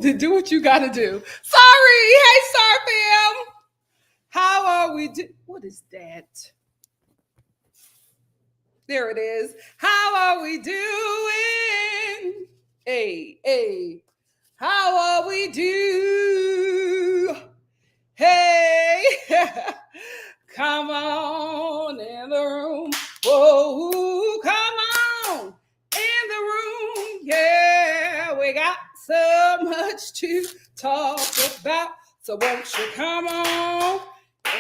To do what you got to do. Sorry. Hey, Star fam. How are we What is that? There it is. How are we doing? Hey. How are we do? Hey. Come on in the room. Whoa, come on in the room. Yeah, we got so much to talk about. So won't you come on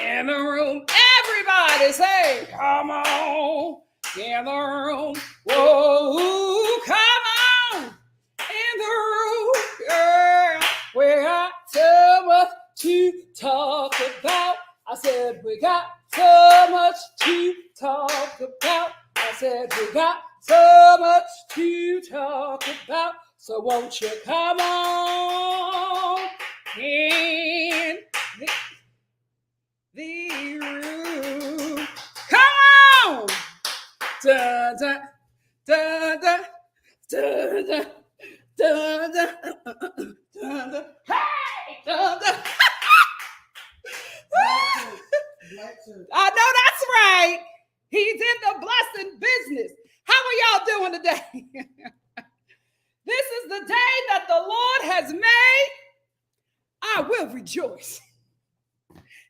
in the room? Everybody say, come on in the room. Whoa, come on in the room. Yeah, we got so much to talk about. I said we got so much to talk about. I said we got so much to talk about. So won't you come on in the room? Come on! Dun, dun, dun, dun, dun, dun, dun, dun, dun, dun. Hey! Dun, dun. I know that's right. He's in the blessing business. How are y'all doing today? This is the day that the Lord has made. I will rejoice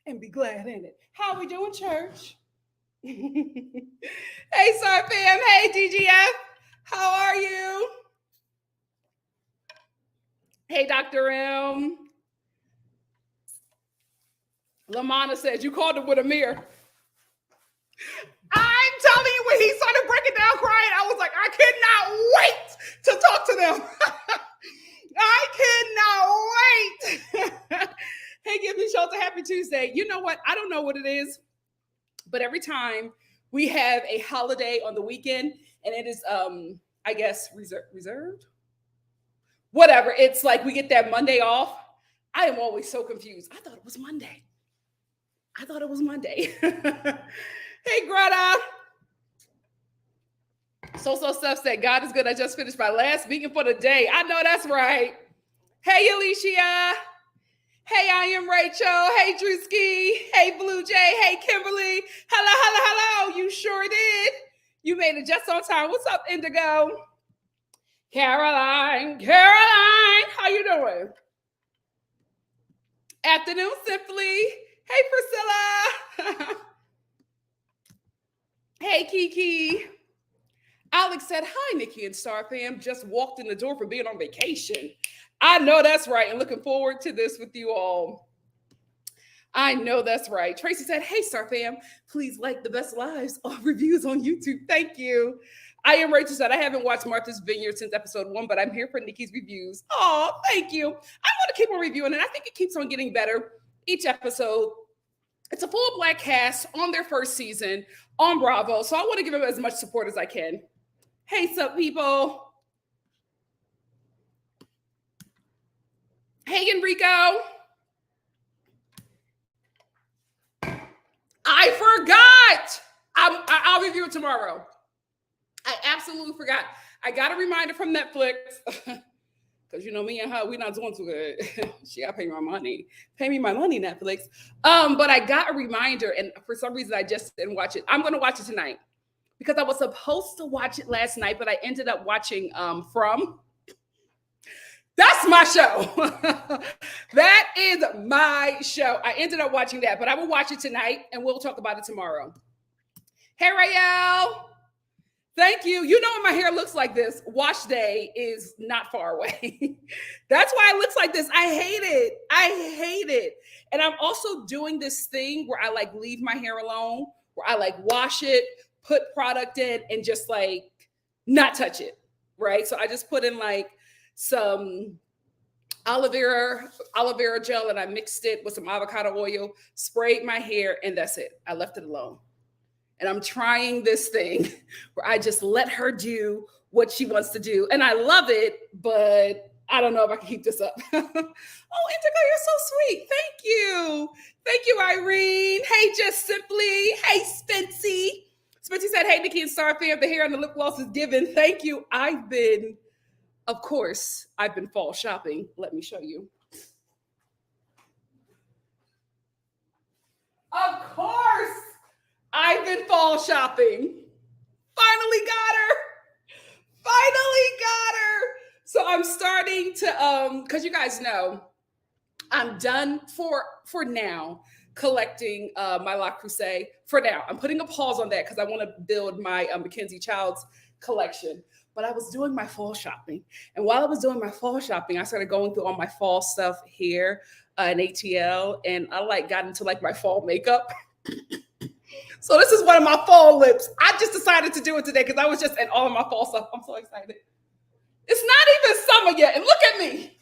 and be glad in it. How are we doing, church? Hey, Star fam. Hey, DGF. How are you? Hey, Dr. M. Lamana says, you called him with a mirror. I'm telling you, when he started breaking down crying, I was like, I cannot wait to talk to them. I cannot wait. Hey, give me shelter. Happy Tuesday. You know what? I don't know what it is. But every time we have a holiday on the weekend, and it is, I guess, reserved? Whatever. It's like we get that Monday off. I am always so confused. I thought it was Monday. Hey, Greta. So Stuff said, God is good. I just finished my last meeting for the day. I know that's right. Hey, Alicia. Hey, I am Rachel. Hey, Drewski. Hey, Blue Jay. Hey, Kimberly. Hello. You sure did. You made it just on time. What's up, Indigo? Caroline. How you doing? Afternoon, Simply. Hey, Priscilla. Hey, Kiki. Alex said, hi, Nikki and Star fam. Just walked in the door for being on vacation. I know that's right. And looking forward to this with you all. I know that's right. Tracy said, hey, Star fam, please like the best lives or reviews on YouTube. Thank you. I am Rachel said, I haven't watched Martha's Vineyard since episode 1, but I'm here for Nikki's reviews. Oh, thank you. I want to keep on reviewing it. I think it keeps on getting better each episode. It's a full Black cast on their first season on Bravo. So I want to give them as much support as I can. Hey, sup, people. Hey, Enrico. I forgot. I'll review it tomorrow. I absolutely forgot. I got a reminder from Netflix because you know me and her, we're not doing too good. She got to pay me my money. Pay me my money, Netflix. But I got a reminder, and for some reason, I just didn't watch it. I'm going to watch it tonight because I was supposed to watch it last night, but I ended up watching From. That's my show. That is my show. I ended up watching that, but I will watch it tonight, and we'll talk about it tomorrow. Hey, Rael. Thank you. You know what my hair looks like this. Wash day is not far away. That's why it looks like this. I hate it. And I'm also doing this thing where I like leave my hair alone, where I like wash it, put product in, and just like not touch it, right? So I just put in like some aloe vera gel, and I mixed it with some avocado oil, sprayed my hair, and that's it. I left it alone. And I'm trying this thing where I just let her do what she wants to do. And I love it, but I don't know if I can keep this up. Oh, Indigo, you're so sweet. Thank you. Thank you, Irene. Hey, Just Simply. Hey, Spency. Spency said, hey, Nikki and Star fam, the hair and the lip gloss is given. Thank you. I've been fall shopping. Let me show you. Of course, I've been fall shopping. Finally got her. So I'm starting to, because you guys know, I'm done for now collecting my La Crusade. For now, I'm putting a pause on that because I want to build my Mackenzie Childs collection. But I was doing my fall shopping. And while I was doing my fall shopping, I started going through all my fall stuff here in ATL. And I got into my fall makeup. So this is one of my fall lips. I just decided to do it today because I was just in all of my fall stuff. I'm so excited. It's not even summer yet. And look at me.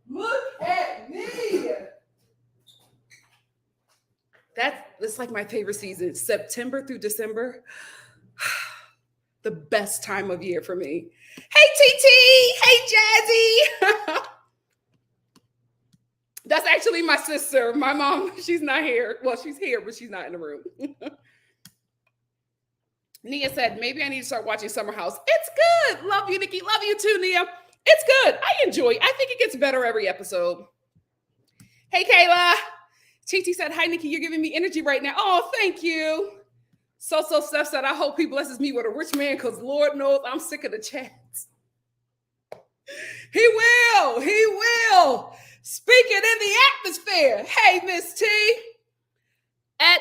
Look at me. That's like my favorite season. September through December. The best time of year for me. Hey, TT. Hey, Jazzy. That's actually my sister. My mom, she's not here. Well, she's here, but she's not in the room. Nia said, maybe I need to start watching Summer House. It's good. Love you, Nikki. Love you too, Nia. It's good. I enjoy it. I think it gets better every episode. Hey, Kayla. TT said, hi, Nikki. You're giving me energy right now. Oh, thank you. So Steph said, I hope he blesses me with a rich man because Lord knows I'm sick of the chats. He will. Speaking in the atmosphere. Hey, Miss T. At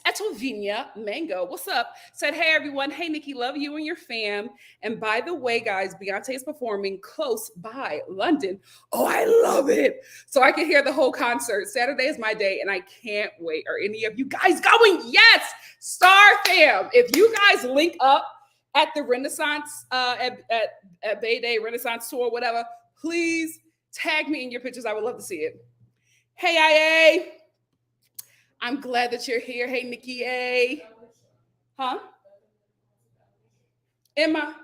Etovinia Mango, what's up? Said, hey, everyone. Hey, Nikki, love you and your fam. And by the way, guys, Beyonce is performing close by London. Oh, I love it. So I can hear the whole concert. Saturday is my day, and I can't wait. Are any of you guys going? Yes, Star fam. If you guys link up at the Renaissance, at Bay Day Renaissance Tour, whatever, please tag me in your pictures. I would love to see it. Hey, IA. I'm glad that you're here. Hey, Nikki A. Huh? Emma?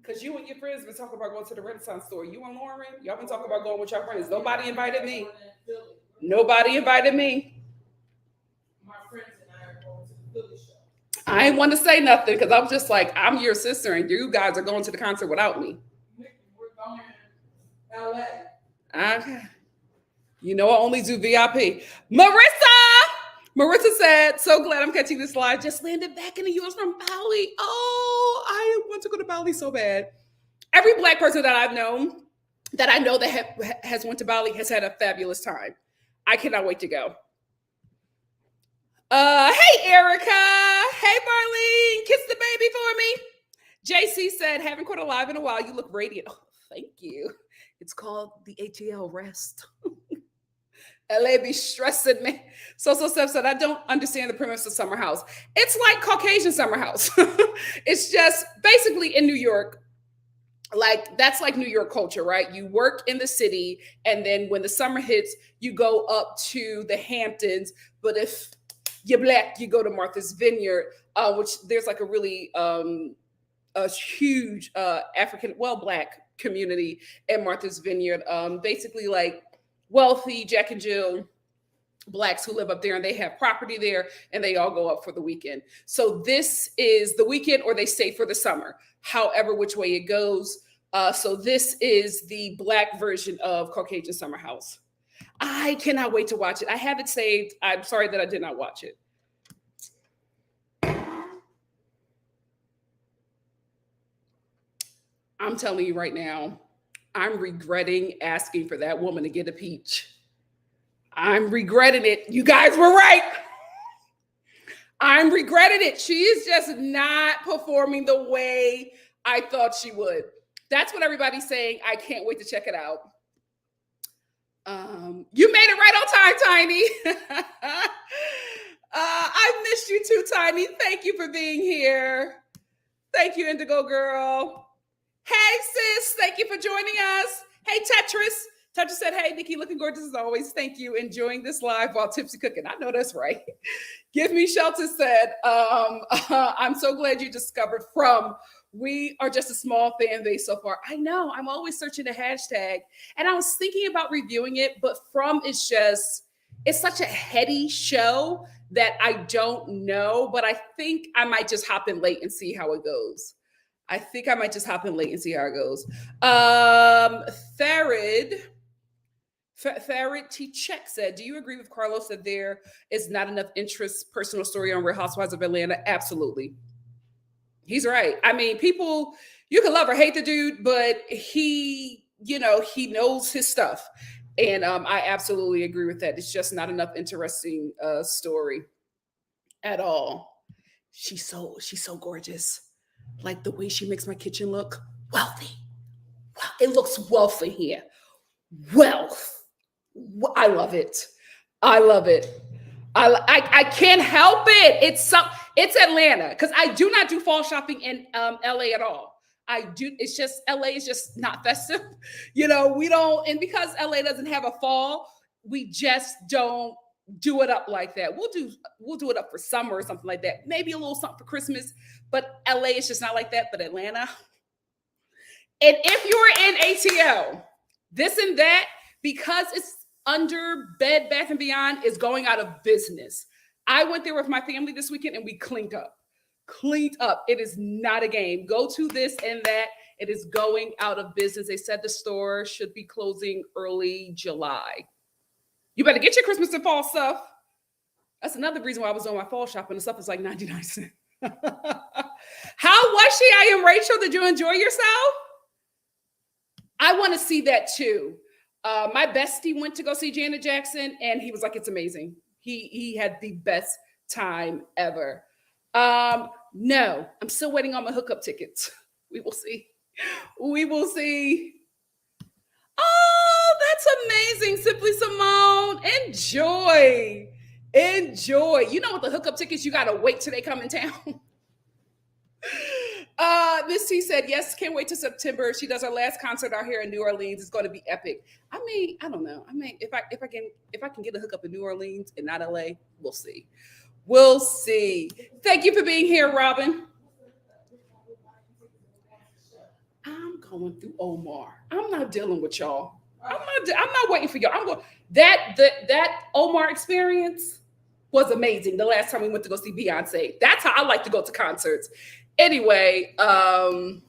Because you and your friends been talking about going to the Renaissance store. You and Lauren, y'all been talking about going with your friends. Nobody invited me. Nobody invited me. My friends and I are going to the Philly show. I didn't want to say nothing because I was just like, I'm your sister and you guys are going to the concert without me. We're going to LA. Okay. You know, I only do VIP. Marissa said, so glad I'm catching this live. Just landed back in the US from Bali. Oh, I want to go to Bali so bad. Every Black person that I've known, that I know that has went to Bali has had a fabulous time. I cannot wait to go. Hey, Erica. Hey, Marlene. Kiss the baby for me. JC said, haven't caught a live in a while. You look radiant. Oh, thank you. It's called the ATL rest. LA be stressing me. So Steph said, I don't understand the premise of Summer House. It's like Caucasian Summer House. It's just basically in New York. Like, that's like New York culture, right? You work in the city, and then when the summer hits, you go up to the Hamptons. But if you're Black, you go to Martha's Vineyard, which there's like a really a huge African, Black community in Martha's Vineyard. Basically like wealthy Jack and Jill Blacks who live up there, and they have property there, and they all go up for the weekend. So this is the weekend, or they stay for the summer, however which way it goes. So this is the Black version of Caucasian Summer House. I cannot wait to watch it. I have it saved. I'm sorry that I did not watch it. I'm telling you right now, I'm regretting asking for that woman to get a peach. I'm regretting it. You guys were right. I'm regretting it. She is just not performing the way I thought she would. That's what everybody's saying. I can't wait to check it out. You made it right on time, Tiny. I missed you too, Tiny. Thank you for being here. Thank you, Indigo Girl. Hey, sis. Thank you for joining us. Hey, Tetris. Tetris said, hey, Nikki, looking gorgeous as always. Thank you. Enjoying this live while tipsy cooking. I know that's right. Give Me Shelter said, I'm so glad you discovered From. We are just a small fan base so far. I know. I'm always searching the hashtag. And I was thinking about reviewing it, but From is just, it's such a heady show that I don't know. But I think I might just hop in late and see how it goes. Farid T. Check said, do you agree with Carlos that there is not enough interest personal story on Real Housewives of Atlanta? Absolutely. He's right. I mean, people, you can love or hate the dude, but he knows his stuff. And I absolutely agree with that. It's just not enough interesting story at all. She's so gorgeous. Like the way she makes my kitchen look wealthy. Wow, it looks wealthy here. Wealth. I love it. I can't help it. It's Atlanta, because I do not do fall shopping in LA at all. It's just LA is just not festive. We don't, and because LA doesn't have a fall, we just don't do it up like that. We'll do it up for summer or something like that. Maybe a little something for Christmas, but LA is just not like that. But Atlanta, and if you're in ATL, this and that, because it's under Bed Bath & Beyond, is going out of business. I went there with my family this weekend and we cleaned up. It is not a game. Go to this and that. It is going out of business. They said the store should be closing early July. You better get your Christmas and fall stuff. That's another reason why I was doing my fall shopping. The stuff is like 99 cents. How was she? I am Rachel. Did you enjoy yourself? I want to see that too. My bestie went to go see Janet Jackson, and he was like, it's amazing. He had the best time ever. No, I'm still waiting on my hookup tickets. We will see. Oh, that's amazing. Simply Simone. Enjoy. You know, with the hookup tickets, you got to wait till they come in town. Miss T said, yes, can't wait till September. She does her last concert out here in New Orleans. It's going to be epic. I mean, I don't know. I mean, if I can get a hookup in New Orleans and not LA, we'll see. We'll see. Thank you for being here, Robin. I'm going through Omar. I'm not dealing with y'all. I'm not waiting for y'all. I'm going that Omar experience was amazing. The last time we went to go see Beyonce. That's how I like to go to concerts. Anyway, oh,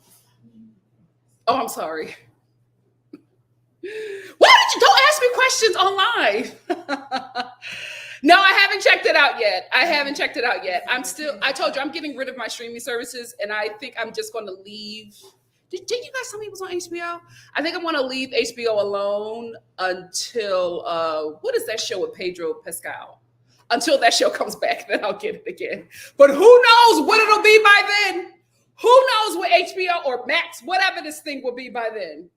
I'm sorry. Why did you don't ask me questions online? No, I haven't checked it out yet. I told you I'm getting rid of my streaming services, and I think I'm just going to leave. Did you guys tell me it was on HBO? I think I'm going to leave HBO alone until what is that show with Pedro Pascal? Until that show comes back, then I'll get it again. But who knows what it'll be by then? Who knows what HBO or Max, whatever this thing will be by then?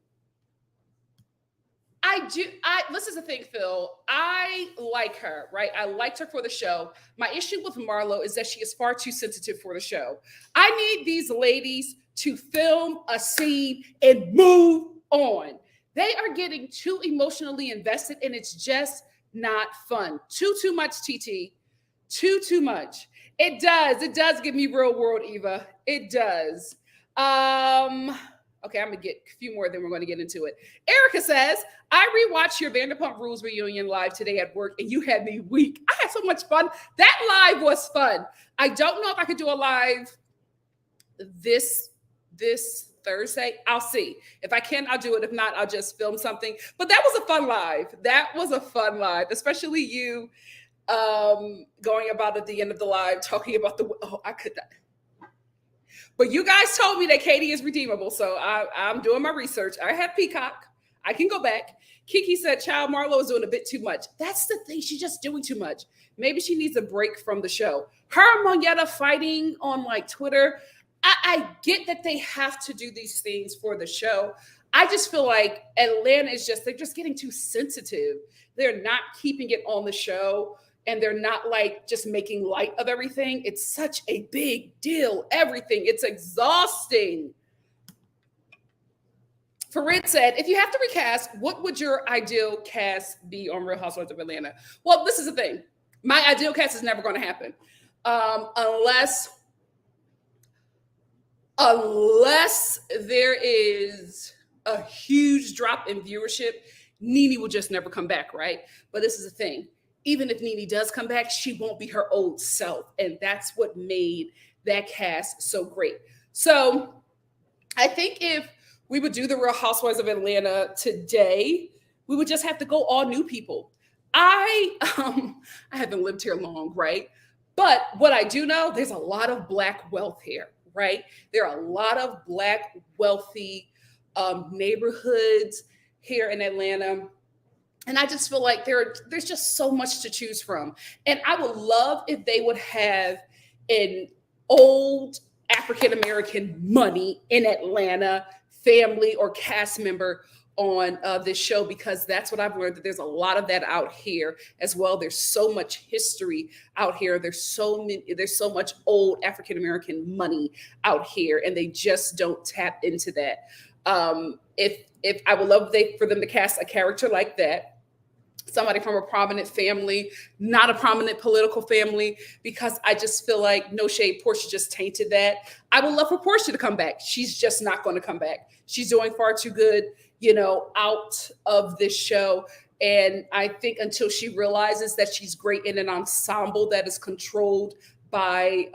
This is the thing, Phil. I like her, right? I liked her for the show. My issue with Marlo is that she is far too sensitive for the show. I need these ladies to film a scene and move on. They are getting too emotionally invested, and it's just not fun. Too much, TT. Too much. It does give me real world, Eva. It does. Okay, I'm gonna get a few more, then we're gonna get into it. Erica says, I rewatched your Vanderpump Rules reunion live today at work, and you had me weak. I had so much fun. That live was fun. I don't know if I could do a live this Thursday. I'll see. If I can, I'll do it. If not, I'll just film something. But that was a fun live. Especially you going about at the end of the live, talking about I could not. But you guys told me that Katie is redeemable, so I'm doing my research. I have Peacock. I can go back. Kiki said, Child Marlo is doing a bit too much. That's the thing. She's just doing too much. Maybe she needs a break from the show. Her and Monietta fighting on like Twitter. I get that they have to do these things for the show. I just feel like Atlanta they're just getting too sensitive. They're not keeping it on the show. And they're not like just making light of everything. It's such a big deal. Everything. It's exhausting. Farid said, if you have to recast, what would your ideal cast be on Real Housewives of Atlanta? Well, this is the thing. My ideal cast is never going to happen. Unless there is a huge drop in viewership, Nene will just never come back, right? But this is the thing. Even if Nene does come back, she won't be her old self. And that's what made that cast so great. So I think if we would do the Real Housewives of Atlanta today, we would just have to go all new people. I haven't lived here long, right? But what I do know, there's a lot of Black wealth here, right? There are a lot of Black wealthy neighborhoods here in Atlanta. And I just feel like there's just so much to choose from. And I would love if they would have an old African-American money in Atlanta family or cast member on this show, because that's what I've learned, that there's a lot of that out here as well. There's so much history out here. There's so much old African-American money out here, and they just don't tap into that. If I would love for them to cast a character like that, somebody from a prominent family, not a prominent political family, because I just feel like, no shade, Portia just tainted that. I would love for Portia to come back. She's just not going to come back. She's doing far too good, out of this show. And I think until she realizes that she's great in an ensemble that is controlled by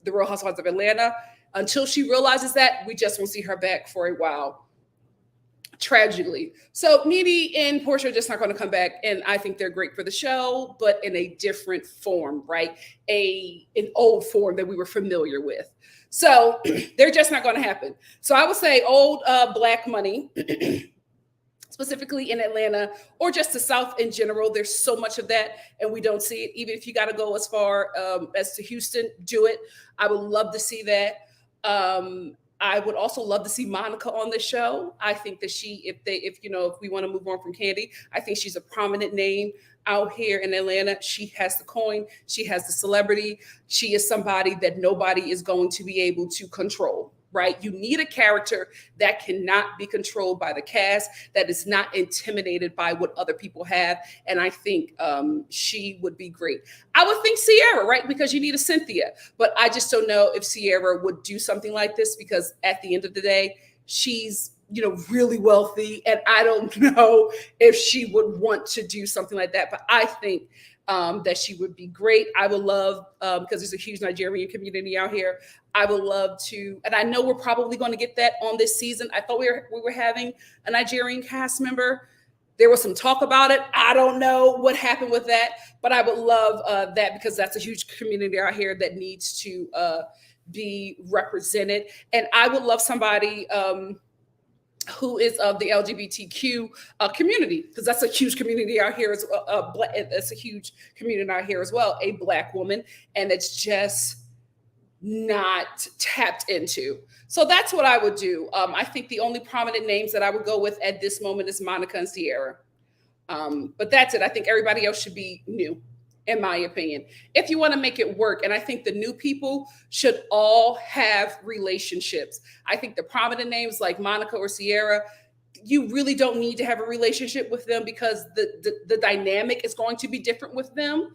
the Real Housewives of Atlanta, until she realizes that, we just won't see her back for a while. Tragically. So Nene and Portia are just not going to come back. And I think they're great for the show, but in a different form, right? An old form that we were familiar with. So they're just not going to happen. So I would say old Black money, specifically in Atlanta, or just the South in general. There's so much of that, and we don't see it. Even if you got to go as far as to Houston, do it. I would love to see that. I would also love to see Monica on the show. I think that if we want to move on from Candy, I think she's a prominent name out here in Atlanta. She has the coin. She has the celebrity. She is somebody that nobody is going to be able to control. right? You need a character that cannot be controlled by the cast, that is not intimidated by what other people have. And I think she would be great. I would think Sierra, right? Because you need a Cynthia. But I just don't know if Sierra would do something like this, because at the end of the day, she's, you know, really wealthy. And I don't know if she would want to do something like that. But I think that she would be great. I would love, because there's a huge Nigerian community out here, I would love to, and I know we're probably going to get that on this season. I thought we were having a Nigerian cast member. There was some talk about it. I don't know what happened with that, but I would love that, because that's a huge community out here that needs to be represented. And I would love somebody who is of the LGBTQ community, because that's a huge community out here. It's a huge community out here as well. A Black woman, and it's just not tapped into. So that's what I would do. I think the only prominent names that I would go with at this moment is Monica and Sierra. But that's it. I think everybody else should be new, in my opinion, if you want to make it work. And I think the new people should all have relationships. I think the prominent names like Monica or Sierra, you really don't need to have a relationship with them, because the dynamic is going to be different with them.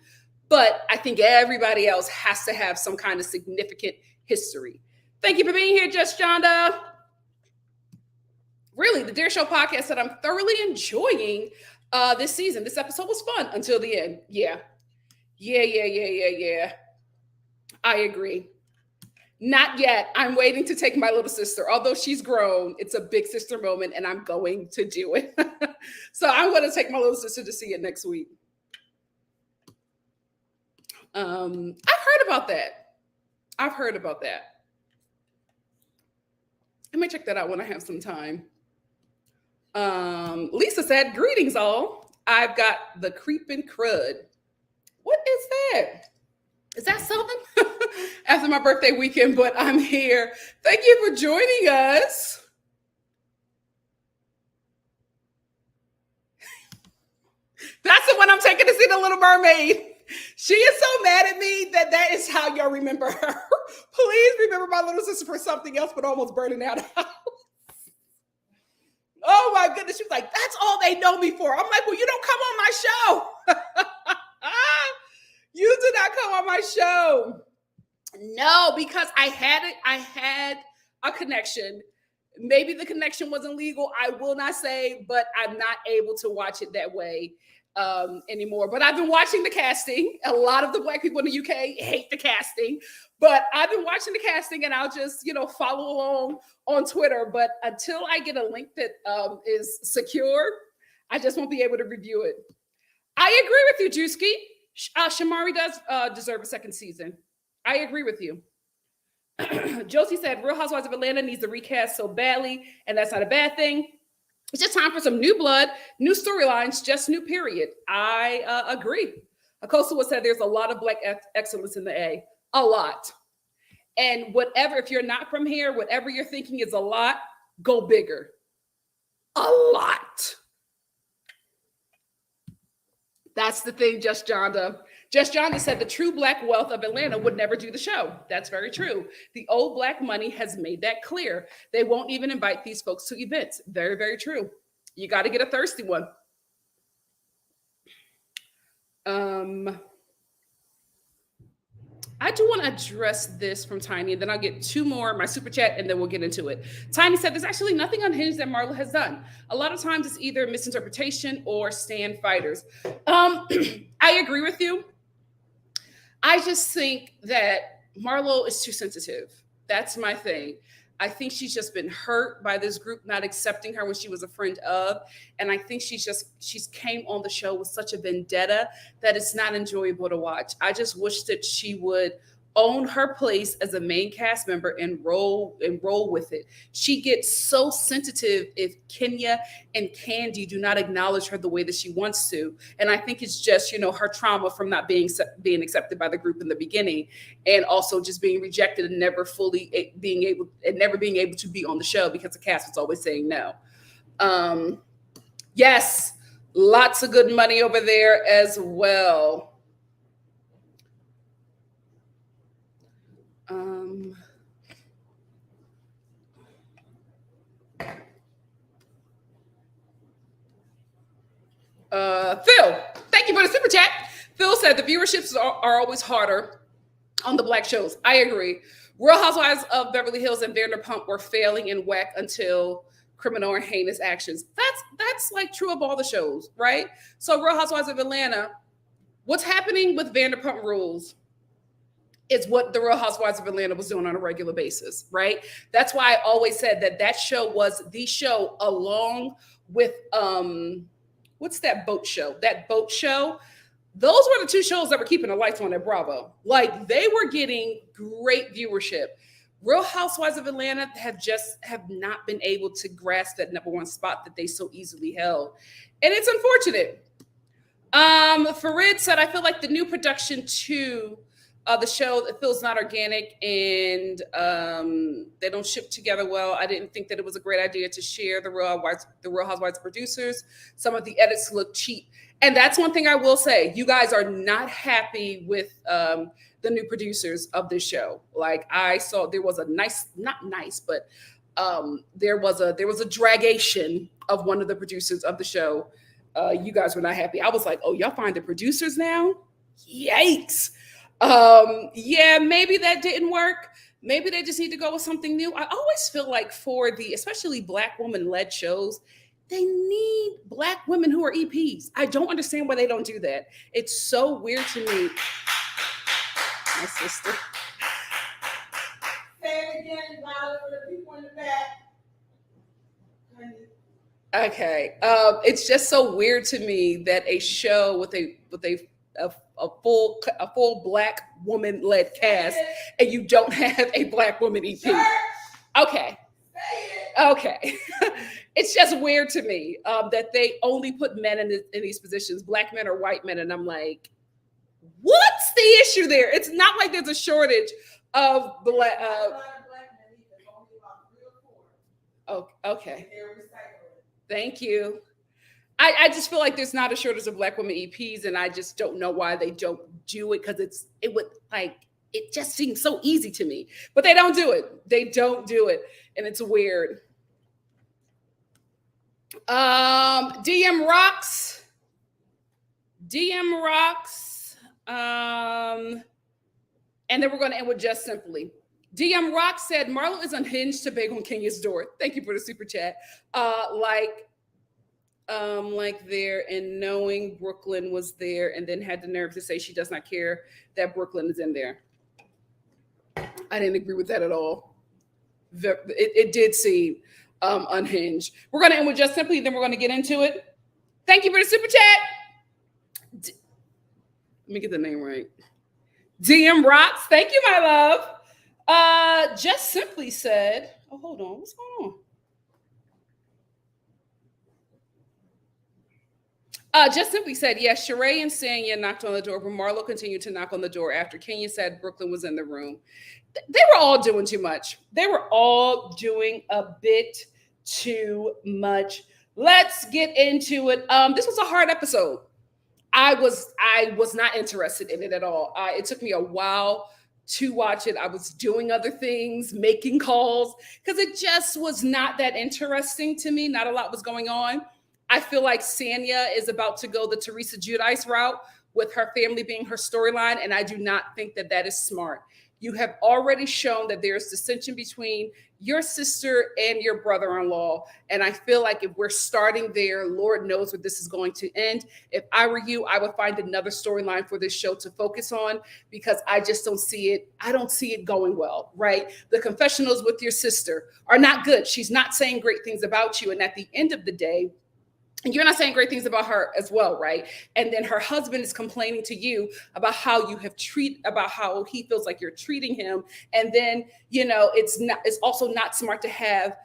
But I think everybody else has to have some kind of significant history. Thank you for being here, Just Jonda. Really, the Dear Show podcast that I'm thoroughly enjoying this season. This episode was fun until the end. Yeah. I agree. Not yet. I'm waiting to take my little sister. Although she's grown, it's a big sister moment, and I'm going to do it. So I'm going to take my little sister to see it next week. I've heard about that. Let me check that out when I have some time. Lisa said, greetings all. I've got the creeping crud. What is that? Is that something? After my birthday weekend, but I'm here. Thank you for joining us. That's the one I'm taking to see The Little Mermaid. She is so mad at me that is how y'all remember her. Please remember my little sister for something else, but almost burning out a house. Oh my goodness. She was like, that's all they know me for. I'm like, well, you don't come on my show. You did not come on my show. No, because I had a connection. Maybe the connection wasn't legal. I will not say, but I'm not able to watch it that way anymore. But I've been watching the casting. A lot of the Black people in the UK hate the casting, but I've been watching the casting, and I'll just, follow along on Twitter. But until I get a link that is secure, I just won't be able to review it. I agree with you, Juski. Shamari does deserve a second season. I agree with you. Josie said, Real Housewives of Atlanta needs to recast so badly, and that's not a bad thing. It's just time for some new blood, new storylines, just new period. I agree. Akosa said there's a lot of Black excellence in the A. A lot. And whatever, if you're not from here, whatever you're thinking is a lot, go bigger. A lot. That's the thing, Just Jonda. Just Jonda said the true Black wealth of Atlanta would never do the show. That's very true. The old Black money has made that clear. They won't even invite these folks to events. Very, very true. You got to get a thirsty one. I do want to address this from Tiny, and then I'll get two more, my super chat, and then we'll get into it. Tiny said, there's actually nothing unhinged that Marlo has done. A lot of times it's either misinterpretation or stand fighters. I agree with you. I just think that Marlo is too sensitive. That's my thing. I think she's just been hurt by this group not accepting her when she was a friend of. And I think she's came on the show with such a vendetta that it's not enjoyable to watch. I just wish that she would own her place as a main cast member and roll with it. She gets so sensitive if Kenya and Candy do not acknowledge her the way that she wants to. And I think it's just, her trauma from not being accepted by the group in the beginning, and also just being rejected and never being able to be on the show because the cast was always saying no. Yes, lots of good money over there as well. Phil, thank you for the super chat. Phil said the viewerships are always harder on the black shows. I agree. Real Housewives of Beverly Hills and Vanderpump were failing in whack until criminal and heinous actions. That's like true of all the shows, right? So Real Housewives of Atlanta, what's happening with Vanderpump Rules is what the Real Housewives of Atlanta was doing on a regular basis, right? That's why I always said that show was the show along with what's that boat show? That boat show. Those were the two shows that were keeping the lights on at Bravo. Like they were getting great viewership. Real Housewives of Atlanta have not been able to grasp that number one spot that they so easily held. And it's unfortunate. Farid said, I feel like the new production too, the show, it feels not organic and they don't ship together well. I didn't think that it was a great idea to share the Real Housewives producers. Some of the edits look cheap. And that's one thing I will say. You guys are not happy with the new producers of this show. Like I saw there was a not nice, but there was a dragation of one of the producers of the show. You guys were not happy. I was like, oh, y'all find the producers now? Yikes. Yeah, maybe that didn't work. Maybe they just need to go with something new. I always feel like for the, especially black woman-led shows, they need black women who are EPs. I don't understand why they don't do that. It's so weird to me. My sister. Say it again, louder for the people in the back. Okay. It's just so weird to me that a show with a full black woman led cast and you don't have a black woman EP. Sure. Okay. Okay. It's just weird to me that they only put men in these positions, black men or white men, and I'm like, what's the issue there? It's not like there's a shortage of black. Oh, okay. Thank you. I just feel like there's not a shortage of black women EPs, and I just don't know why they don't do it because it just seems so easy to me. But they don't do it. They don't do it, and it's weird. DM rocks. And then we're going to end with Just Simply. DM Rock said, Marlo is unhinged to beg on Kenya's door. Thank you for the super chat. Like there and knowing Brooklyn was there and then had the nerve to say she does not care that Brooklyn is in there. I didn't agree with that at all. It did seem unhinged. We're going to end with Just Simply, then we're going to get into it. Thank you for the super chat. Let me get the name right. DM Rocks, thank you, my love. Just Simply said, oh, hold on, what's going on? Just Simply said, yes, Sheree and Sanya knocked on the door, but Marlo continued to knock on the door after Kenya said Brooklyn was in the room. They were all doing too much. They were all doing a bit too much. Let's get into it. This was a hard episode. I was not interested in it at all. It took me a while to watch it. I was doing other things, making calls, because it just was not that interesting to me. Not a lot was going on. I feel like Sanya is about to go the Teresa Giudice route with her family being her storyline, and I do not think that that is smart. You have already shown that there's dissension between your sister and your brother-in-law. And I feel like if we're starting there, Lord knows where this is going to end. If I were you, I would find another storyline for this show to focus on because I just don't see it. I don't see it going well, right? The confessionals with your sister are not good. She's not saying great things about you. And at the end of the day, and you're not saying great things about her as well, right? And then her husband is complaining to you about how you have about how he feels like you're treating him. And then, it's also not smart to have,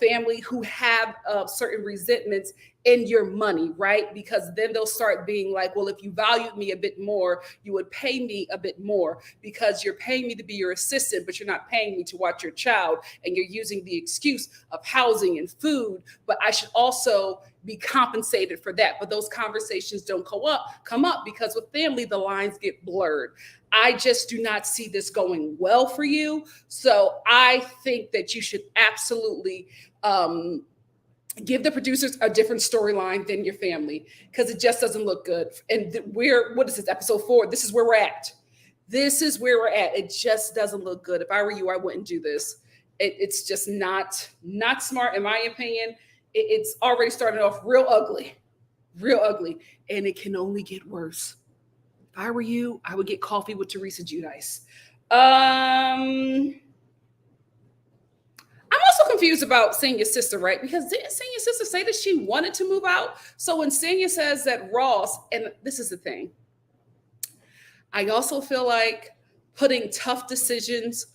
family who have certain resentments in your money, right? Because then they'll start being like, well, if you valued me a bit more, you would pay me a bit more because you're paying me to be your assistant, but you're not paying me to watch your child. And you're using the excuse of housing and food, but I should also be compensated for that. But those conversations don't come up because with family, the lines get blurred. I just do not see this going well for you. So I think that you should absolutely give the producers a different storyline than your family, because it just doesn't look good. And what is this, episode 4? This is where we're at. This is where we're at. It just doesn't look good. If I were you, I wouldn't do this. It's just not smart, in my opinion. It's already started off real ugly, and it can only get worse. If I were you, I would get coffee with Teresa Giudice. I'm also confused about Senya's sister, right? Because didn't Senya's sister say that she wanted to move out? So when Senya says that Ross, and this is the thing, I also feel like putting tough decisions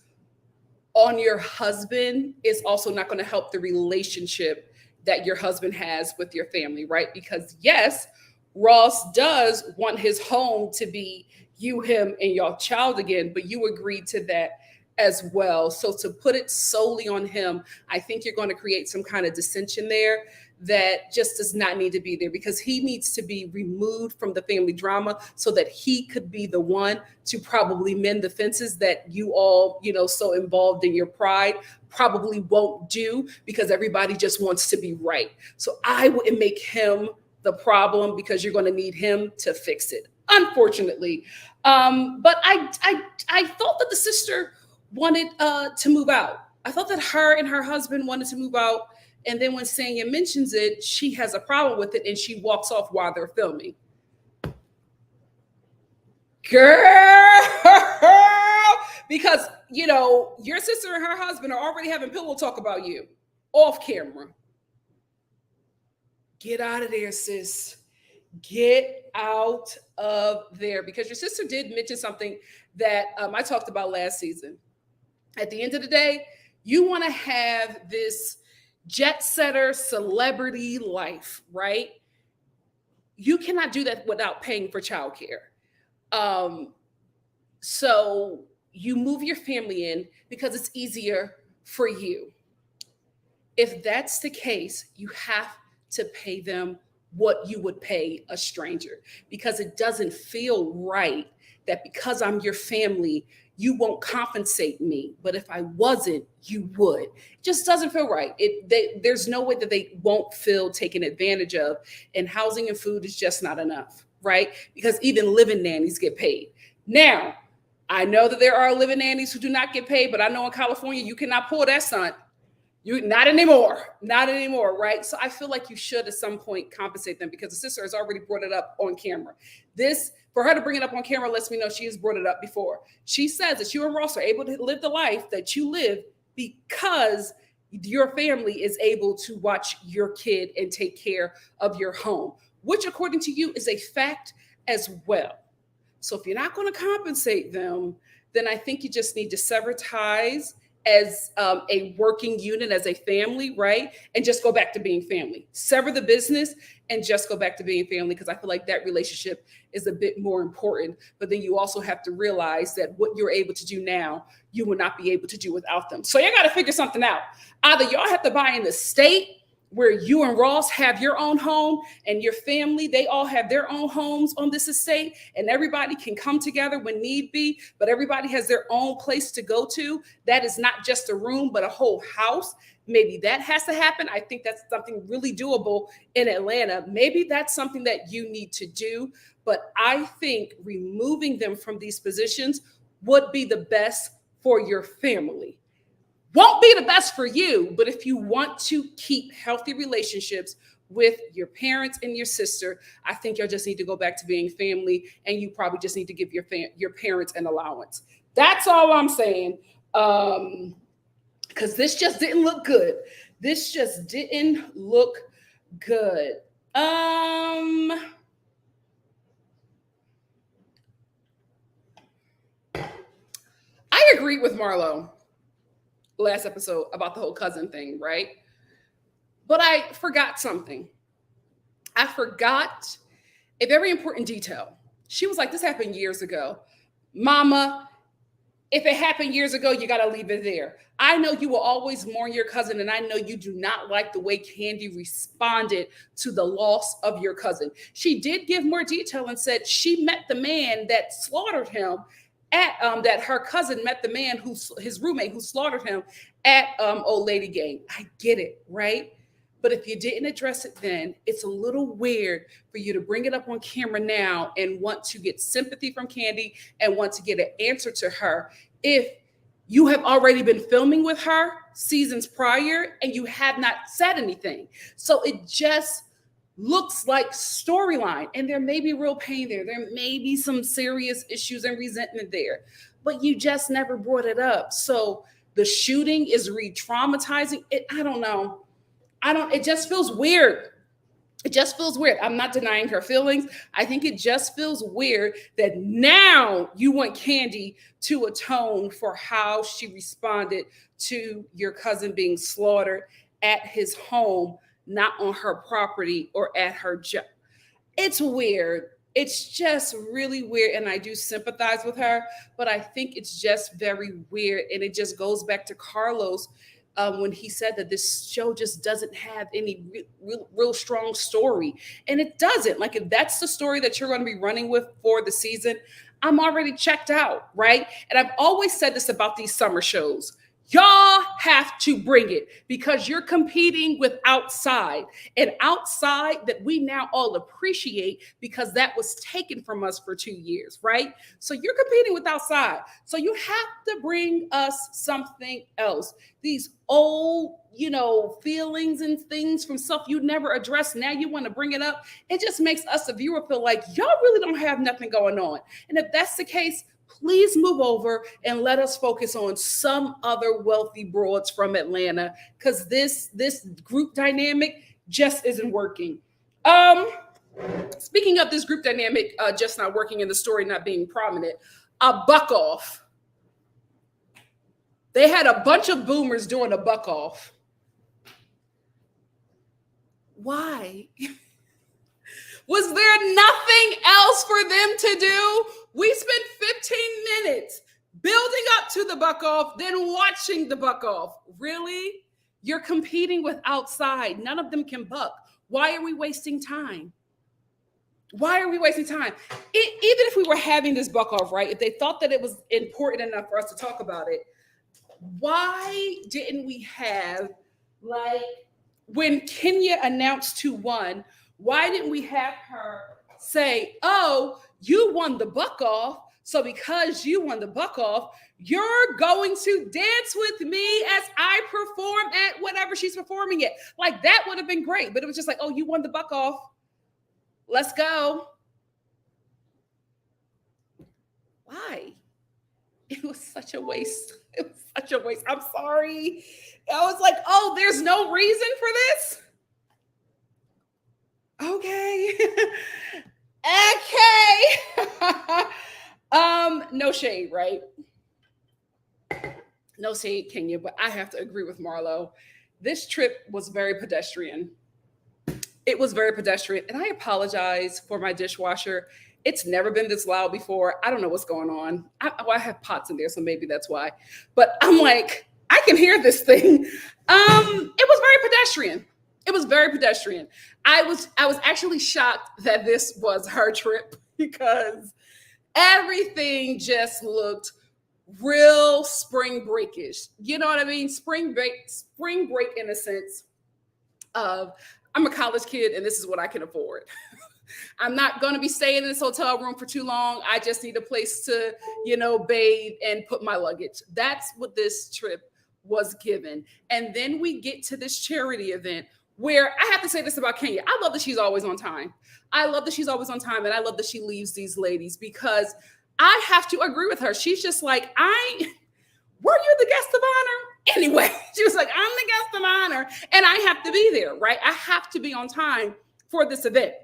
on your husband is also not going to help the relationship that your husband has with your family, right? Because yes, Ross does want his home to be you, him, and your child again, but you agreed to that as well. So to put it solely on him, I think you're going to create some kind of dissension there that just does not need to be there, because he needs to be removed from the family drama so that he could be the one to probably mend the fences that you all, so involved in your pride probably won't do, because everybody just wants to be right. So I wouldn't make him the problem, because you're going to need him to fix it, unfortunately. But I thought that the sister wanted to move out. I thought that her and her husband wanted to move out. And then when Sanya mentions it, she has a problem with it and she walks off while they're filming. Girl, because, your sister and her husband are already having pillow talk about you off camera. Get out of there, sis. Get out of there, because your sister did mention something that I talked about last season. At the end of the day, you want to have this jet setter celebrity life, right? You cannot do that without paying for childcare. So you move your family in because it's easier for you. If that's the case, you have to pay them what you would pay a stranger, because it doesn't feel right that because I'm your family, you won't compensate me, but if I wasn't, you would. It just doesn't feel right. There's no way that they won't feel taken advantage of, and housing and food is just not enough, right? Because even living nannies get paid. Now, I know that there are living nannies who do not get paid, but I know in California, you cannot pull that stunt. You not anymore, right? So I feel like you should at some point compensate them, because the sister has already brought it up on camera. This, for her to bring it up on camera, lets me know she has brought it up before. She says that you and Ross are able to live the life that you live because your family is able to watch your kid and take care of your home, which according to you is a fact as well. So if you're not going to compensate them, then I think you just need to sever ties as a working unit, as a family, right? And just go back to being family. Sever the business and just go back to being family, because I feel like that relationship is a bit more important. But then you also have to realize that what you're able to do now, you will not be able to do without them. So you got to figure something out. Either y'all have to buy in the state where you and Ross have your own home, and your family, they all have their own homes on this estate, and everybody can come together when need be, but everybody has their own place to go to. That is not just a room, but a whole house. Maybe that has to happen. I think that's something really doable in Atlanta. Maybe that's something that you need to do, but I think removing them from these positions would be the best for your family. Won't be the best for you, but if you want to keep healthy relationships with your parents and your sister, I think you'll just need to go back to being family, and you probably just need to give your parents an allowance. That's all I'm saying, because this just didn't look good. This just didn't look good. I agree with Marlo last episode about the whole cousin thing, right? But I forgot something. I forgot a very important detail. She was like, this happened years ago. Mama, if it happened years ago, you got to leave it there. I know you will always mourn your cousin, and I know you do not like the way Candy responded to the loss of your cousin. She did give more detail and said she met the man that slaughtered him at that her cousin met the man his roommate who slaughtered him at Old Lady Gang. I get it, right? But if you didn't address it then, it's a little weird for you to bring it up on camera now and want to get sympathy from Kandi and want to get an answer to her if you have already been filming with her seasons prior and you have not said anything. So it just looks like storyline, and there may be real pain there. There may be some serious issues and resentment there, but you just never brought it up. So the shooting is re-traumatizing it. I don't know. It just feels weird. It just feels weird. I'm not denying her feelings. I think it just feels weird that now you want Kandi to atone for how she responded to your cousin being slaughtered at his home, not on her property or at her job. It's weird. It's just really weird. And I do sympathize with her, but I think it's just very weird. And it just goes back to Carlos when he said that this show just doesn't have any real strong story. And it doesn't. Like, if that's the story that you're going to be running with for the season, I'm already checked out, right? And I've always said this about these summer shows. Y'all have to bring it because you're competing with outside, and outside that we now all appreciate because that was taken from us for 2 years, right? So you're competing with outside. So you have to bring us something else. These old, feelings and things from stuff you never addressed. Now you want to bring it up. It just makes us, the viewer, feel like y'all really don't have nothing going on. And if that's the case, please move over and let us focus on some other wealthy broads from Atlanta, because this group dynamic just isn't working. Speaking of this group dynamic just not working and the story not being prominent, a buck off. They had a bunch of boomers doing a buck off. Why? Was there nothing else for them to do? We spent 15 minutes building up to the buck off, then watching the buck off. Really? You're competing with outside. None of them can buck. Why are we wasting time? Why are we wasting time? Even if we were having this buck off, right? If they thought that it was important enough for us to talk about it, why didn't we have, like, when Kenya announced 2-1, why didn't we have her say, oh, you won the buck off, so because you won the buck off, you're going to dance with me as I perform at whatever she's performing at. Like, that would have been great. But it was just like, oh, you won the buck off. Let's go. Why? It was such a waste. It was such a waste. I'm sorry. I was like, oh, there's no reason for this? Okay. Okay. No shade, right? No shade, Kenya, but I have to agree with Marlo. This trip was very pedestrian. It was very pedestrian, and I apologize for my dishwasher. It's never been this loud before. I don't know what's going on. I have pots in there, so maybe that's why. But I'm like, I can hear this thing. It was very pedestrian. It was very pedestrian. I was actually shocked that this was her trip because everything just looked real spring breakish. You know what I mean? Spring break in a sense of, I'm a college kid and this is what I can afford. I'm not going to be staying in this hotel room for too long. I just need a place to, bathe and put my luggage. That's what this trip was given. And then we get to this charity event where I have to say this about Kenya. I love that she's always on time. I love that she's always on time. And I love that she leaves these ladies because I have to agree with her. She's just like, were you the guest of honor? Anyway, she was like, I'm the guest of honor and I have to be there, right? I have to be on time for this event.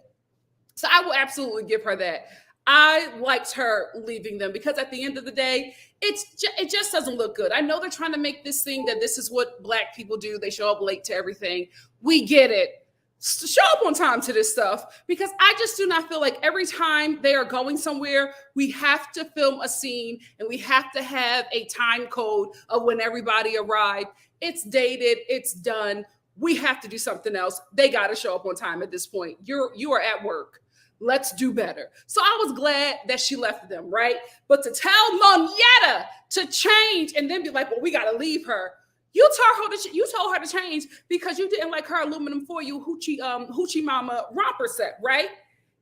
So I will absolutely give her that. I liked her leaving them because at the end of the day, it just doesn't look good. I know they're trying to make this thing that this is what Black people do. They show up late to everything. We get it. Show up on time to this stuff because I just do not feel like every time they are going somewhere, we have to film a scene and we have to have a time code of when everybody arrived. It's dated. It's done. We have to do something else. They got to show up on time at this point. You are at work. Let's do better. So I was glad that she left them, right? But to tell Monietta to change and then be like, well, we got to leave her. You told her to change because you didn't like her aluminum foil hoochie mama romper set, right?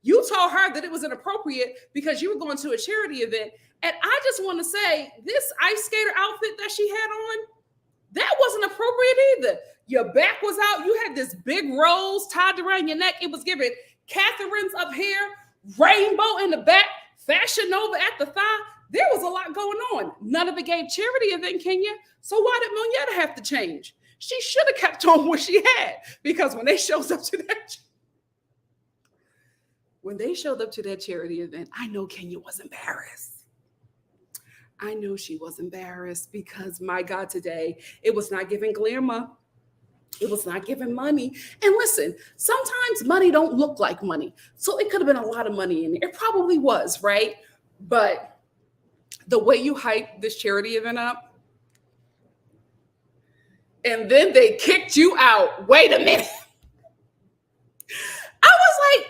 You told her that it was inappropriate because you were going to a charity event. And I just want to say, this ice skater outfit that she had on, that wasn't appropriate either. Your back was out. You had this big rose tied around your neck. It was giving Catherine's up here, rainbow in the back, Fashion Nova at the thigh. There was a lot going on. None of it gave charity event, Kenya. So why did Monietta have to change? She should have kept on what she had, because when they showed up to that charity event, I know Kenya was embarrassed. I know she was embarrassed because, my God, today it was not giving glamour. It was not giving money. And listen, sometimes money don't look like money. So it could have been a lot of money in there. It probably was, right? But the way you hyped this charity event up, and then they kicked you out. Wait a minute. I was like,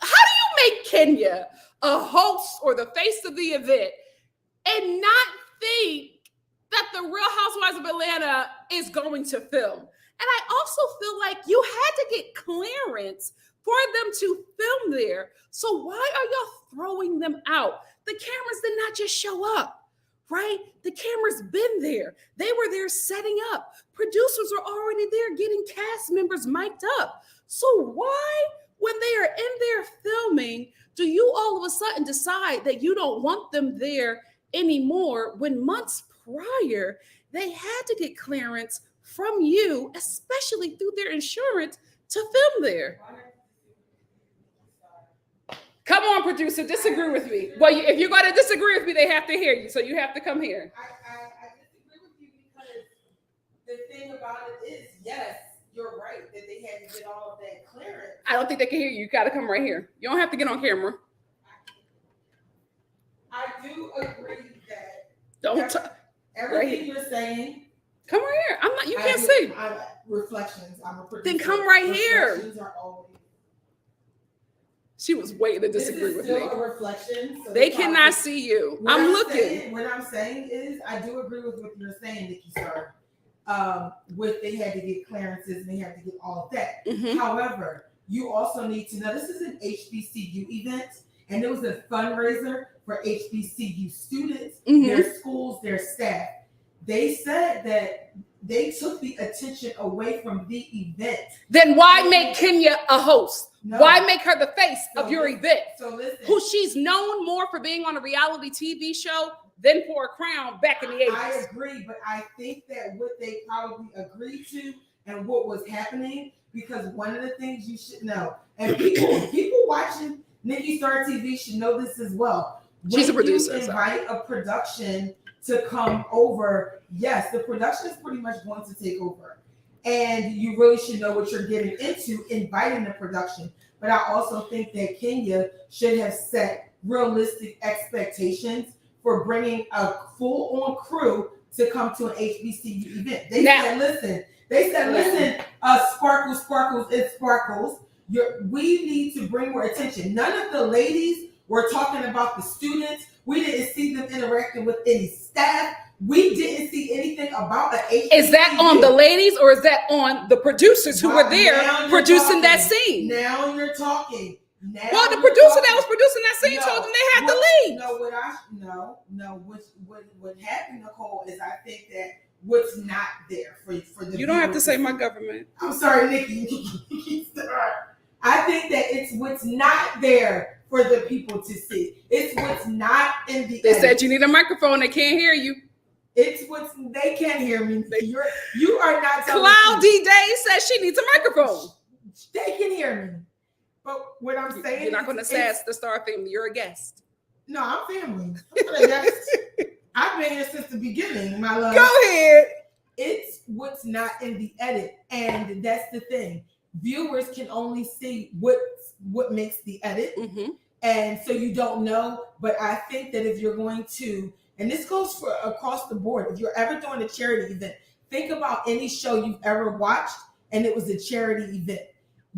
how do you make Kenya a host or the face of the event and not think that the Real Housewives of Atlanta is going to film? And I also feel like you had to get clearance for them to film there. So why are y'all throwing them out? The cameras did not just show up, right? The cameras been there. They were there setting up. Producers are already there getting cast members mic'd up. So why, when they are in there filming, do you all of a sudden decide that you don't want them there anymore when months prior they had to get clearance from you, especially through their insurance, to film there? Come on, producer, disagree with me. Well, if you're going to disagree with me, they have to hear you, so you have to come here. I disagree with you because the thing about it is, yes, you're right that they had to get all of that clearance. I don't think they can hear you. You got to come right here. You don't have to get on camera. I do agree that everything you're saying. Come right here. I'm not. You can't see. Reflections. I'm a producer. Then come right here. Reflections are always. She was waiting to disagree with me. This is still a reflection. So they cannot see you. I'm looking. What I'm saying is, I do agree with what you're saying, Nikki.Star. With they had to get clearances and they had to get all of that. Mm-hmm. However, you also need to know this is an HBCU event, and it was a fundraiser for HBCU students, mm-hmm. their schools, their staff. They said that they took the attention away from the event. Then why make Kenya a host? No. Why make her the face of your event? So listen, who she's known more for being on a reality TV show than for a crown back in the 80s. I agree, but I think that what they probably agreed to and what was happening, because one of the things you should know, and people watching NikkiStar TV should know this as well. She's a producer. When you invite a production to come over, yes, the production is pretty much going to take over. And you really should know what you're getting into inviting the production. But I also think that Kenya should have set realistic expectations for bringing a full-on crew to come to an HBCU event. They said, listen, sparkles, it sparkles. We need to bring more attention. None of the ladies were talking about the students. We didn't see them interacting with any staff. We didn't see anything about the HBCU. Is that on the ladies or is that on the producers who were there producing that scene? Now you're talking. Well, the producer that was producing that scene told them they had to leave. What happened, Nicole, is I think that what's not there for the you don't have to say my government. I'm sorry, Nikki. I think that it's what's not there for the people to see. It's what's not in the. They said you need a microphone. They can't hear you. It's what's they can't hear me. You are not. Cloudy Day says she needs a microphone. They can hear me. But what I'm saying, you're not going to sass the Star family. You're a guest. No, I'm family. I'm a guest. I've been here since the beginning, my love. Go ahead. It's what's not in the edit, and that's the thing. Viewers can only see what makes the edit, mm-hmm. and so you don't know. But I think that if you're going to, and this goes for across the board, if you're ever doing a charity event, think about any show you've ever watched, and it was a charity event.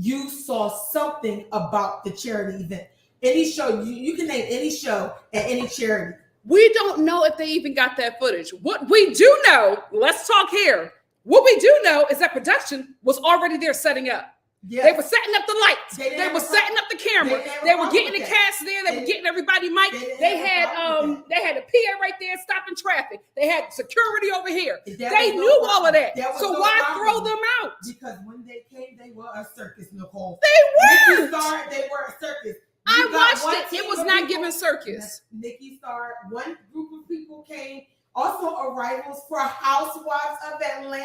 You saw something about the charity event. Any show, you can name any show and any charity. We don't know if they even got that footage. What we do know, let's talk here. What we do know is that production was already there setting up. Yes. They were setting up the lights. They were setting up the camera. They were getting the cast there. They were getting everybody mic. They had a PA right there stopping traffic. They had security over here. They knew all of that. So why throw them out? Because when they came, they were a circus, Nicole. They were. They were a circus. I watched it. It was not giving circus. NikkiStar, one group of people came. Also, arrivals for Housewives of Atlanta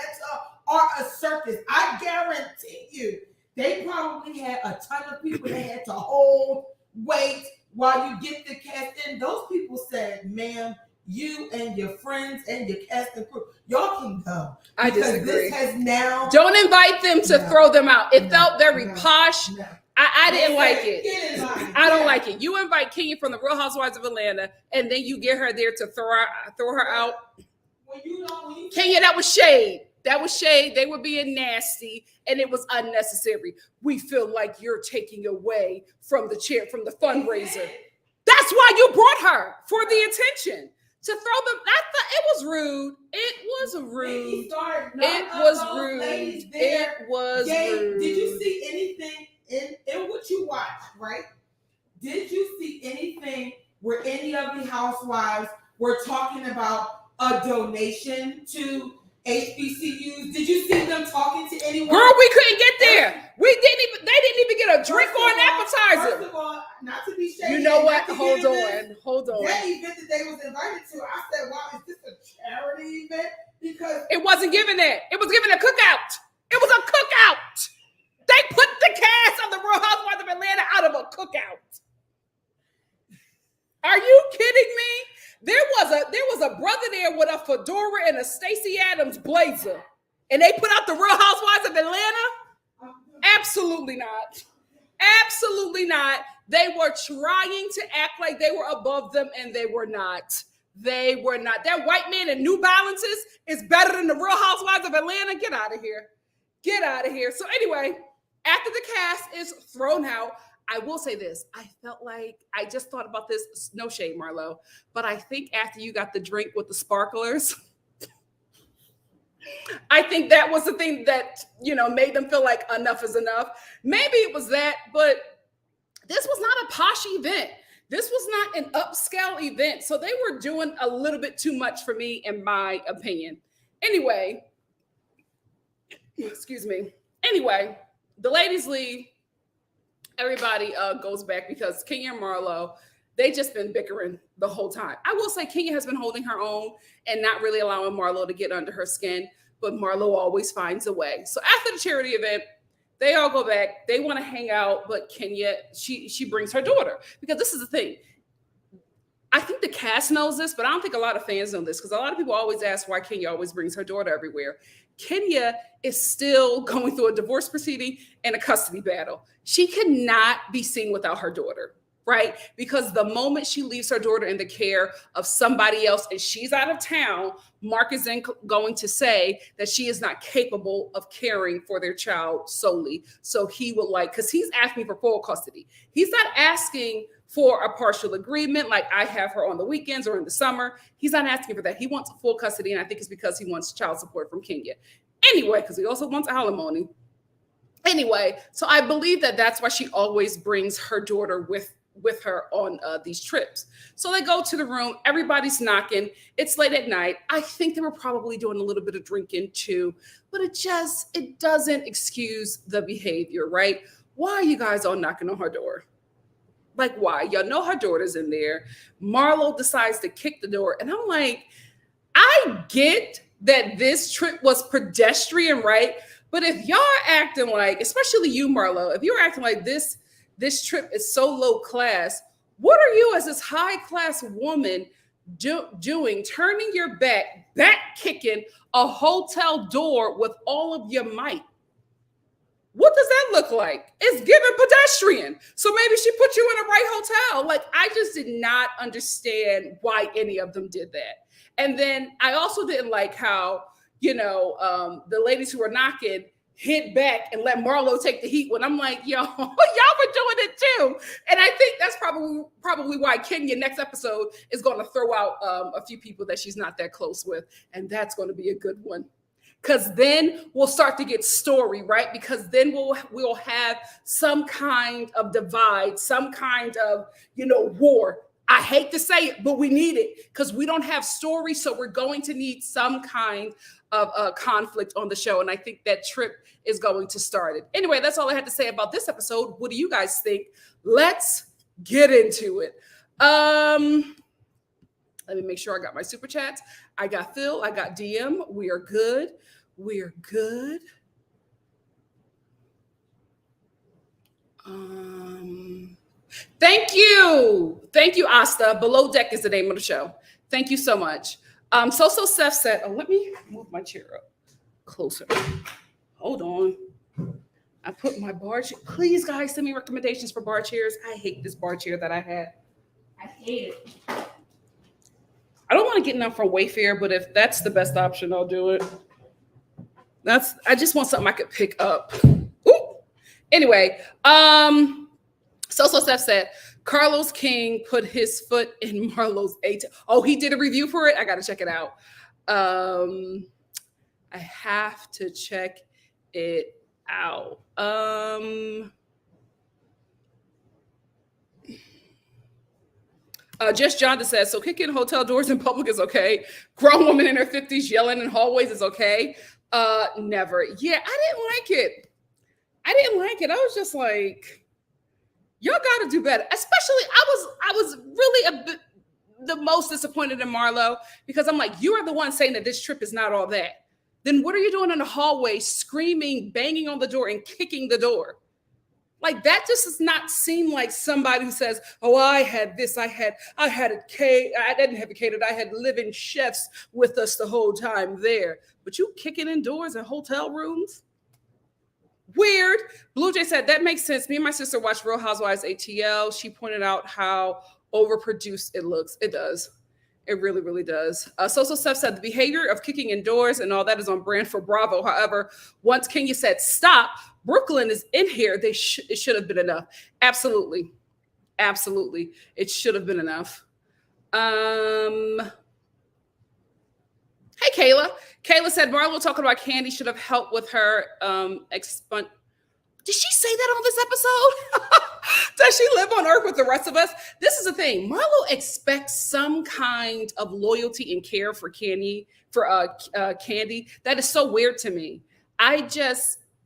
are a circus. I guarantee you. They probably had a ton of people they had to hold, wait while you get the cast in. Those people said, ma'am, you and your friends and your cast and crew, y'all can go. I disagree. This has now... Don't invite them to throw them out. It felt very posh. No. I didn't like it. I don't like it. You invite Kenya from the Real Housewives of Atlanta, and then you get her there to throw her out. Kenya, that was shade. That was shade. They were being nasty, and it was unnecessary. We feel like you're taking away from the fundraiser. That's why you brought her, for the attention. To throw them, it was rude. It was rude. It was rude. It was rude. Did you see anything in what you watched, right? Did you see anything where any of the housewives were talking about a donation to HBCUs? Did you see them talking to anyone? Girl, we couldn't get there. They didn't even get a drink or an appetizer. First of all, not to be shady. You know what? Hold on. That event that they was invited to, I said, wow, is this a charity event? Because it wasn't given that. It was given a cookout. It was a cookout. They put the cast of the Real Housewives of Atlanta out of a cookout. Are you kidding me? There was a brother there with a fedora and a Stacey Adams blazer, and they put out the Real Housewives of Atlanta? Absolutely not. Absolutely not. They were trying to act like they were above them, and they were not. They were not. That white man in New Balances is better than the Real Housewives of Atlanta. Get out of here. Get out of here. So anyway, after the cast is thrown out, I will say this. I felt like, I just thought about this. No shade, Marlo. But I think after you got the drink with the sparklers, I think that was the thing that, made them feel like enough is enough. Maybe it was that, but this was not a posh event. This was not an upscale event. So they were doing a little bit too much for me, in my opinion. Anyway, excuse me. Anyway, the ladies leave. Everybody goes back because Kenya and Marlo, they just been bickering the whole time. I will say Kenya has been holding her own and not really allowing Marlo to get under her skin, but Marlo always finds a way. So after the charity event, they all go back. They want to hang out, but Kenya, she brings her daughter, because this is the thing. I think the cast knows this, but I don't think a lot of fans know this, because a lot of people always ask why Kenya always brings her daughter everywhere. Kenya is still going through a divorce proceeding and a custody battle. She cannot be seen without her daughter, right? Because the moment she leaves her daughter in the care of somebody else and she's out of town, Mark is then going to say that she is not capable of caring for their child solely. So he would because he's asking for full custody. He's not asking for a partial agreement, like I have her on the weekends or in the summer. He's not asking for that. He wants full custody, and I think it's because he wants child support from Kenya. Anyway, because he also wants alimony. Anyway, so I believe that that's why she always brings her daughter with her on these trips. So they go to the room. Everybody's knocking. It's late at night. I think they were probably doing a little bit of drinking too, but it doesn't excuse the behavior, right? Why are you guys all knocking on her door? Like, why? Y'all know her daughter's in there. Marlo decides to kick the door. And I'm like, I get that this trip was pedestrian, right? But if y'all are acting like, especially you, Marlo, if you're acting like this trip is so low class, what are you as this high class woman doing, turning your back kicking a hotel door with all of your might? What does that look like? It's giving pedestrian. So maybe she put you in the right hotel. Like, I just did not understand why any of them did that. And then I also didn't like how, the ladies who were knocking, hit back and let Marlo take the heat when I'm like, yo, y'all were doing it too. And I think that's probably why Kenya next episode is going to throw out a few people that she's not that close with. And that's going to be a good one. Because then we'll start to get story, right? Because then we'll have some kind of divide, some kind of, war. I hate to say it, but we need it because we don't have story. So we're going to need some kind of conflict on the show. And I think that trip is going to start it. Anyway, that's all I had to say about this episode. What do you guys think? Let's get into it. Let me make sure I got my super chats. I got Phil. I got DM. We are good. We're good. Thank you. Thank you, Asta. Below Deck is the name of the show. Thank you so much. So Seth said, let me move my chair up closer. Hold on. I put my bar chair. Please, guys, send me recommendations for bar chairs. I hate this bar chair that I had. I hate it. I don't want to get none from Wayfair, but if that's the best option, I'll do it. I just want something I could pick up. Ooh. Anyway, So Seth said, Carlos King put his foot in Marlo's ATM. Oh, he did a review for it? I got to check it out. I have to check it out. Just Jonathan says, so kicking hotel doors in public is okay. Grown woman in her 50s yelling in hallways is okay. Never. Yeah, I didn't like it. I was just like, y'all got to do better. Especially, I was really the most disappointed in Marlo because I'm like, you are the one saying that this trip is not all that. Then what are you doing in the hallway, screaming, banging on the door, and kicking the door? Like, that just does not seem like somebody who says, oh, I had this, I had it catered. I didn't have it catered. I had living chefs with us the whole time there. But you kicking in doors in hotel rooms? Weird. Blue Jay said, that makes sense. Me and my sister watched Real Housewives ATL. She pointed out how overproduced it looks. It does. It really, really does. Social Steph said the behavior of kicking indoors and all that is on brand for Bravo. However, once Kenya said stop, Brooklyn is in here. It should have been enough. Absolutely. Absolutely. It should have been enough. Hey, Kayla. Kayla said Marlo talking about Candy should have helped with her expunge. Did she say that on this episode? Does she live on Earth with the rest of us? This is the thing. Marlo expects some kind of loyalty and care for Candy. Candy. That is so weird to me.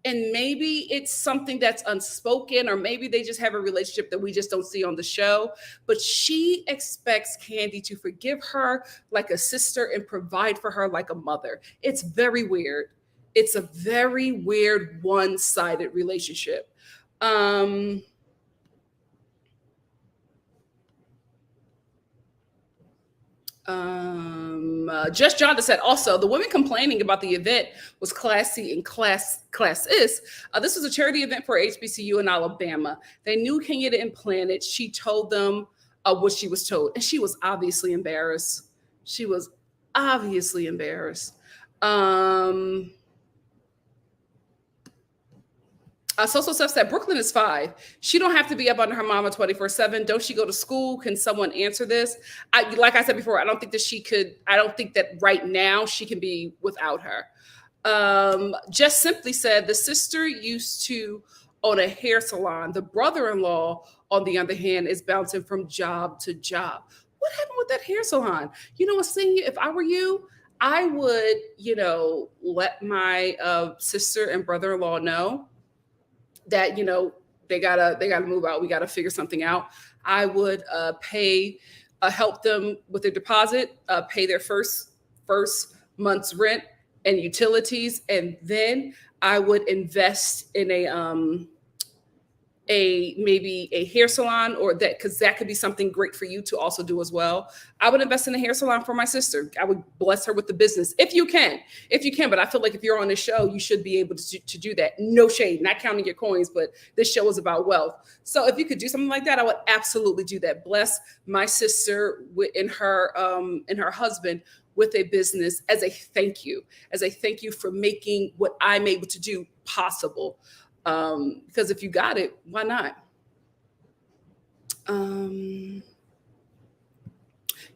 And maybe it's something that's unspoken, or maybe they just have a relationship that we just don't see on the show. But she expects Candy to forgive her like a sister and provide for her like a mother. It's very weird. It's a very weird one-sided relationship. Just Jonathan said also the women complaining about the event was classy and classist. This was a charity event for HBCU in Alabama. They knew Kenya didn't plan it. She told them what she was told, and she was obviously embarrassed. Social stuff said Brooklyn is 5. She don't have to be up under her mama 24/7. Don't she go to school? Can someone answer this? Like I said before, I don't think that she could. I don't think that right now she can be without her. Just simply said the sister used to own a hair salon. The brother-in-law, on the other hand, is bouncing from job to job. What happened with that hair salon? You know what, Senior? If I were you, I would, let my sister and brother-in-law know that, they gotta move out. We gotta figure something out. I would help them with their deposit, pay their first month's rent and utilities, and then I would invest in maybe a hair salon, or that, because that could be something great for you to also do as well. I would invest in a hair salon for my sister. I would bless her with the business if you can. But I feel like if you're on this show, you should be able to do that. No shade, not counting your coins, but this show is about wealth. So if you could do something like that, I would absolutely do that. Bless my sister and her husband with a business as a thank you for making what I'm able to do possible. Because if you got it, why not?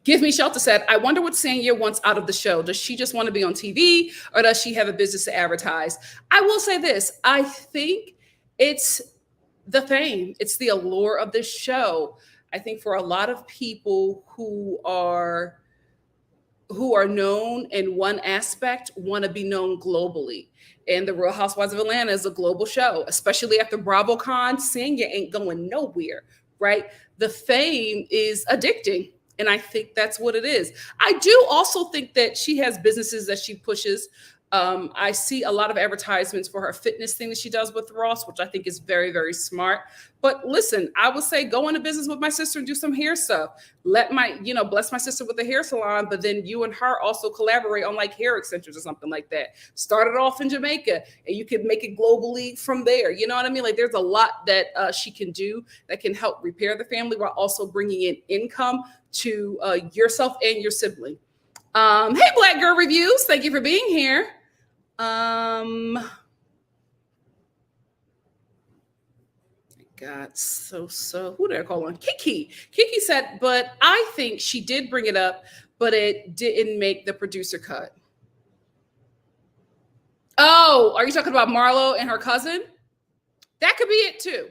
Give Me Shelter said, I wonder what Sanya wants out of the show. Does she just want to be on TV, or does she have a business to advertise? I will say this. I think it's the fame. It's the allure of this show. I think for a lot of people who are known in one aspect want to be known globally. And the Real Housewives of Atlanta is a global show, especially after BravoCon. Sanya ain't going nowhere, right? The fame is addicting. And I think that's what it is. I do also think that she has businesses that she pushes. I see a lot of advertisements for her fitness thing that she does with Ross, which I think is very, very smart. But listen, I would say go into business with my sister and do some hair stuff. Let my, bless my sister with a hair salon, but then you and her also collaborate on like hair extensions or something like that. Start it off in Jamaica and you can make it globally from there. You know what I mean? Like there's a lot that she can do that can help repair the family while also bringing in income to yourself and your sibling. Hey, Black Girl Reviews. Thank you for being here. God, so who did I call on? Kiki said, but I think she did bring it up, but it didn't make the producer cut. Oh, are you talking about Marlo and her cousin? That could be it too.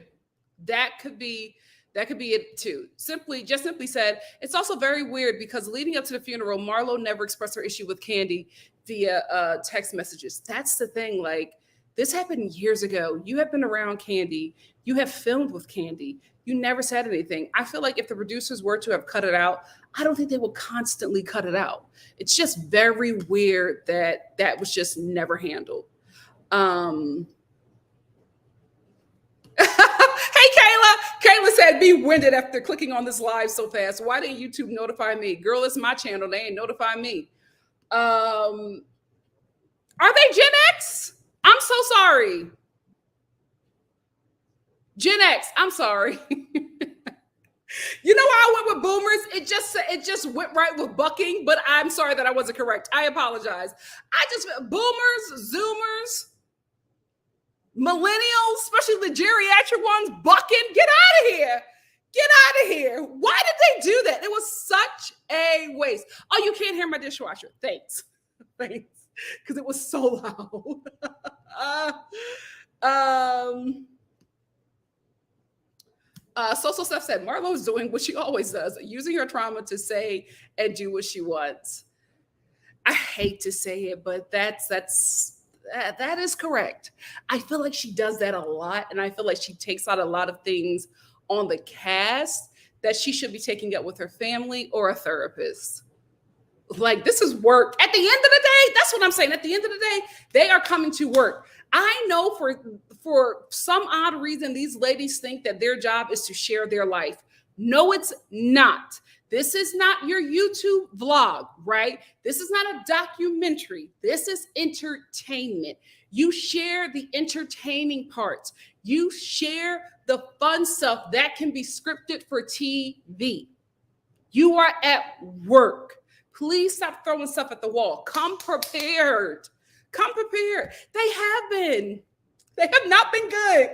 That could be it too. Simply said, it's also very weird because leading up to the funeral, Marlo never expressed her issue with Kandi via text messages. That's the thing. Like, this happened years ago. You have been around Kandi. You have filmed with Kandi. You never said anything. I feel like if the producers were to have cut it out, I don't think they will constantly cut it out. It's just very weird that was just never handled. Hey, Kayla said, be winded after clicking on this live so fast. Why didn't YouTube notify me? Girl, it's my channel. They ain't notifying me. Are they Gen X? I'm so sorry. Gen X, I'm sorry. You know how I went with boomers? It just went right with bucking, but I'm sorry that I wasn't correct. I apologize. Boomers, Zoomers, millennials, especially the geriatric ones, bucking. Get out of here. Get out of here. Why did they do that? It was such a waste. Oh, you can't hear my dishwasher. Thanks. Because it was so loud. Social Stuff said, Marlo's doing what she always does, using her trauma to say and do what she wants. I hate to say it, but that is correct. I feel like she does that a lot, and I feel like she takes out a lot of things on the cast that she should be taking up with her family or a therapist. Like, this is work. At the end of the day, that's what I'm saying. At the end of the day, they are coming to work. I know for some odd reason, these ladies think that their job is to share their life. No, it's not. This is not your YouTube vlog, right? This is not a documentary. This is entertainment. You share the entertaining parts. You share the fun stuff that can be scripted for TV. You are at work. Please stop throwing stuff at the wall. Come prepared. Come prepared. They have not been good.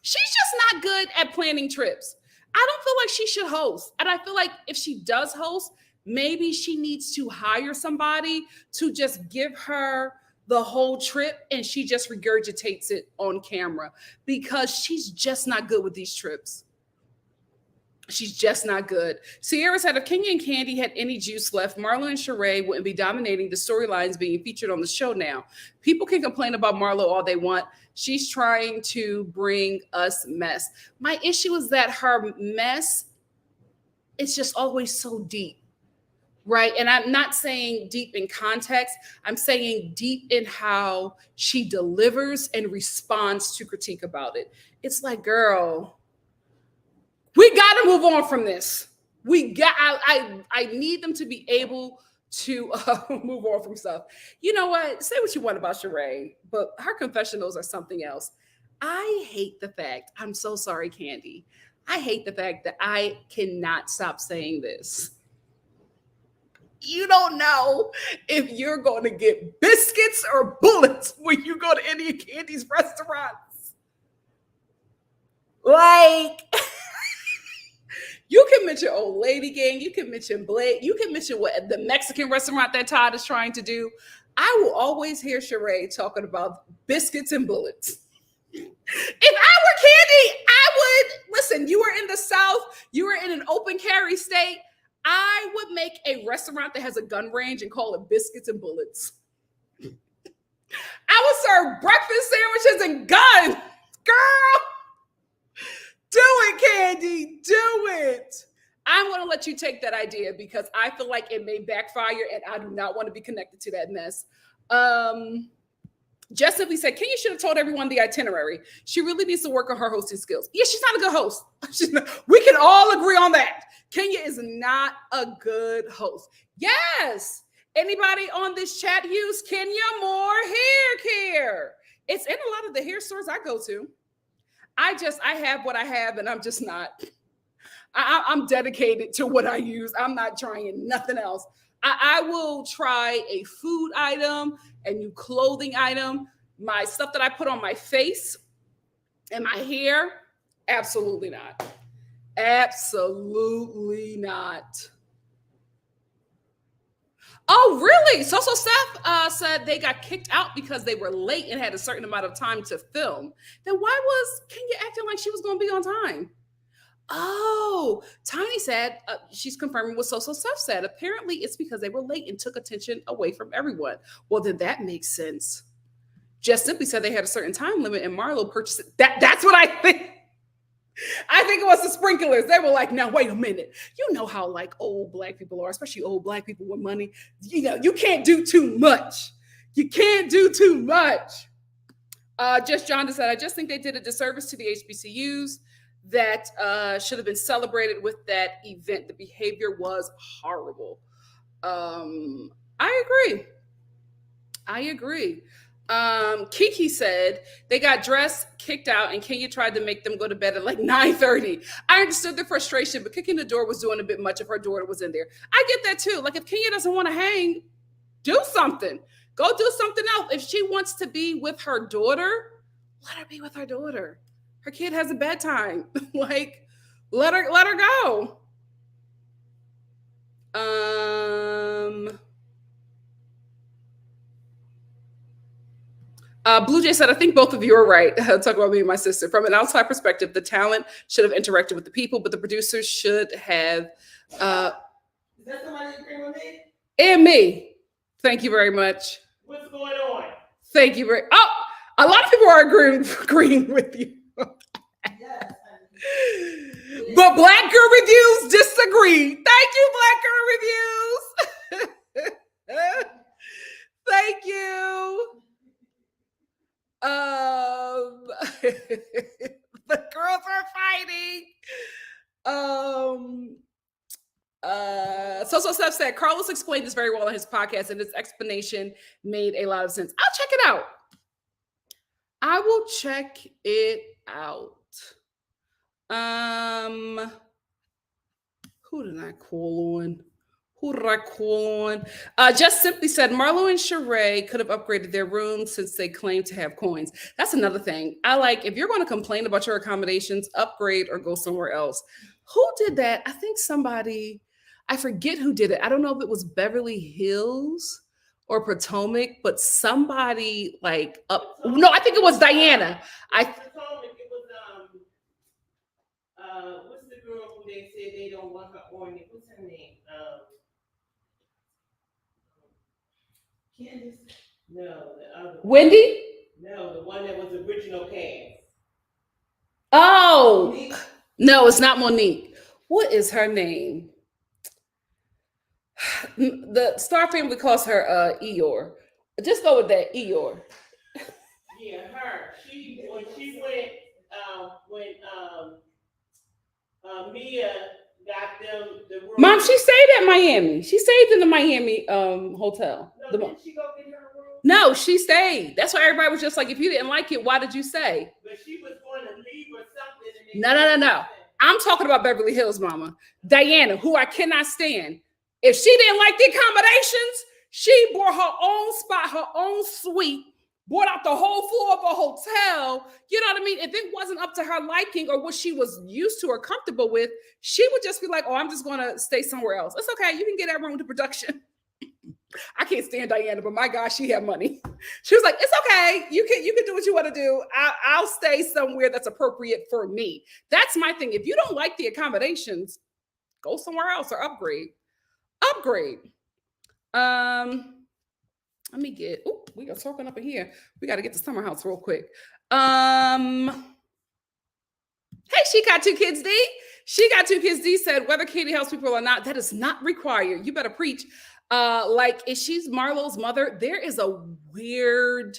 She's just not good at planning trips. I don't feel like she should host. And I feel like if she does host, maybe she needs to hire somebody to just give her the whole trip and she just regurgitates it on camera, because she's just not good with these trips. She's just not good. Sierra said, if Kenya and Kandi had any juice left, Marlo and Sheree wouldn't be dominating the storylines being featured on the show now. People can complain about Marlo all they want. She's trying to bring us mess. My issue is that her mess is just always so deep, right? And I'm not saying deep in context. I'm saying deep in how she delivers and responds to critique about it. It's like, girl, we got to move on from this. I need them to be able to move on from stuff. You know what? Say what you want about Sheree, but her confessionals are something else. I hate the fact, I'm so sorry, Kandi. I hate the fact that I cannot stop saying this. You don't know if you're going to get biscuits or bullets when you go to any of Candy's restaurants. Like, you can mention Old Lady Gang, you can mention Blake, you can mention what the Mexican restaurant that Todd is trying to do. I will always hear Sheree talking about biscuits and bullets. If I were Candy, I would listen. You were in the South, you were in an open carry state. I would make a restaurant that has a gun range and call it Biscuits and Bullets. I would serve breakfast sandwiches and guns. Girl, do it, Candy. Do it. I'm going to let you take that idea because I feel like it may backfire and I do not want to be connected to that mess. Just simply said, Kenya should have told everyone the itinerary. She really needs to work on her hosting skills. Yeah, she's not a good host. We can all agree on that. Kenya is not a good host. Yes. Anybody on this chat use Kenya more hair care? It's in a lot of the hair stores I go to. I have what I have and I'm just not. I'm dedicated to what I use. I'm not trying nothing else. I will try a food item, a new clothing item, my stuff that I put on my face and my hair. Absolutely not. Absolutely not. Oh, really? So Steph said they got kicked out because they were late and had a certain amount of time to film. Then why was Kenya acting like she was going to be on time? Oh, Tiny said, she's confirming what So Steph said. Apparently, it's because they were late and took attention away from everyone. Well, then that makes sense. Just simply said they had a certain time limit and Marlo purchased it. That's what I think. I think it was the sprinklers. They were like, now, wait a minute. You know how like old Black people are, especially old Black people with money. You know, you can't do too much. You can't do too much. Just John said, I just think they did a disservice to the HBCUs that should have been celebrated with that event. The behavior was horrible. I agree. Kiki said they got dressed, kicked out, and Kenya tried to make them go to bed at like 9:30. I understood the frustration, but kicking the door was doing a bit much if her daughter was in there. I get that too. Like if Kenya doesn't want to hang, do something. Go do something else. If she wants to be with her daughter, let her be with her daughter. Her kid has a bedtime. Like, let her go. Blue Jay said, I think both of you are right. Talk about me and my sister. From an outside perspective, the talent should have interacted with the people, but the producers should have. Is that somebody agreeing with me? And me. Thank you very much. What's going on? Thank you very much. Oh, a lot of people are agreeing with you. Yes. But Black Girl Reviews disagree. Thank you, Black Girl Reviews. Thank you. The girls are fighting. So Steph said Carlos explained this very well on his podcast, and his explanation made a lot of sense. I'll check it out. I will check it out. Who did I call on? Just simply said Marlo and Sheree could have upgraded their rooms since they claim to have coins. That's another thing. I like, if you're going to complain about your accommodations, upgrade or go somewhere else. Who did that? I think somebody, I forget who did it. I don't know if it was Beverly Hills or Potomac, but somebody like up. No, I think it was Diana. Potomac, it was what's the girl who they said they don't want her on it? What's her name? Candace? No, the other one. Wendy? No, the one that was original cast. Oh, Monique? No, it's not Monique. What is her name? The Star family calls her Eeyore. Just go with that, Eeyore. Yeah, her. When she went, Mia got them the room. Mom, she stayed at Miami. She stayed in the Miami hotel. No, didn't she go get her room? No, she stayed. That's why everybody was just like, if you didn't like it, why did you stay? But she was going to leave or something. No. I'm talking about Beverly Hills, Mama. Diana, who I cannot stand. If she didn't like the accommodations, she bought her own spot, her own suite, bought out the whole floor of a hotel. You know what I mean? If it wasn't up to her liking or what she was used to or comfortable with, she would just be like, oh, I'm just going to stay somewhere else. It's okay. You can get that room to production. I can't stand Diana, but my gosh, she had money. She was like, it's okay. You can do what you want to do. I'll stay somewhere that's appropriate for me. That's my thing. If you don't like the accommodations, go somewhere else or upgrade. Let me get, we are talking up in here. We got to get to Summer House real quick. Hey, she got 2 kids, D. She got 2 kids, D said, whether Katie helps people or not, that is not required. You better preach. Like, if she's Marlo's mother, there is a weird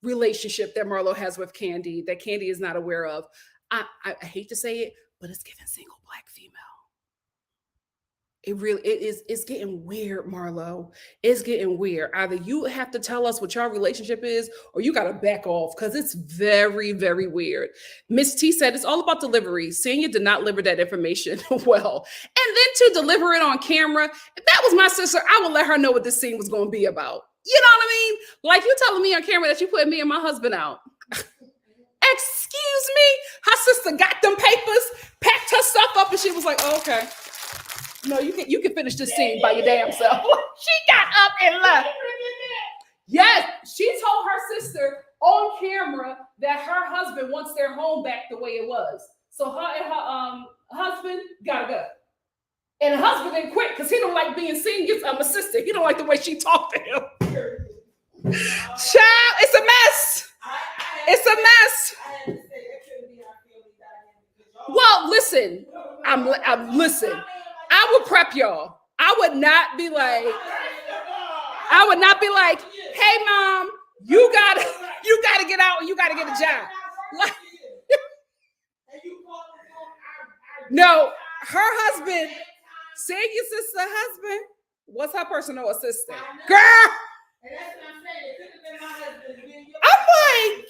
relationship that Marlo has with Candy that Candy is not aware of. I hate to say it, but it's giving single Black female. It's getting weird, Marlo. It's getting weird. Either you have to tell us what your relationship is, or you got to back off, because it's very, very weird. Miss T said, it's all about delivery. Senior did not deliver that information well. And then to deliver it on camera, if that was my sister, I would let her know what this scene was going to be about. You know what I mean? Like, you telling me on camera that you put me and my husband out. Excuse me? Her sister got them papers, packed her stuff up, and she was like, oh, okay. No, you can finish this scene by your damn self. She got up and left. Yes, she told her sister on camera that her husband wants their home back the way it was. So her and her husband gotta go. And the husband didn't quit because he don't like being seen. He's a sister. He don't like the way she talked to him. Child, it's a mess. It's a mess. Well, listen, I'm listen. I would prep y'all. I would not be like, hey mom, you gotta get out and you gotta get a job. Like, no, her husband, say your sister husband, was her personal assistant. Girl. I'm like,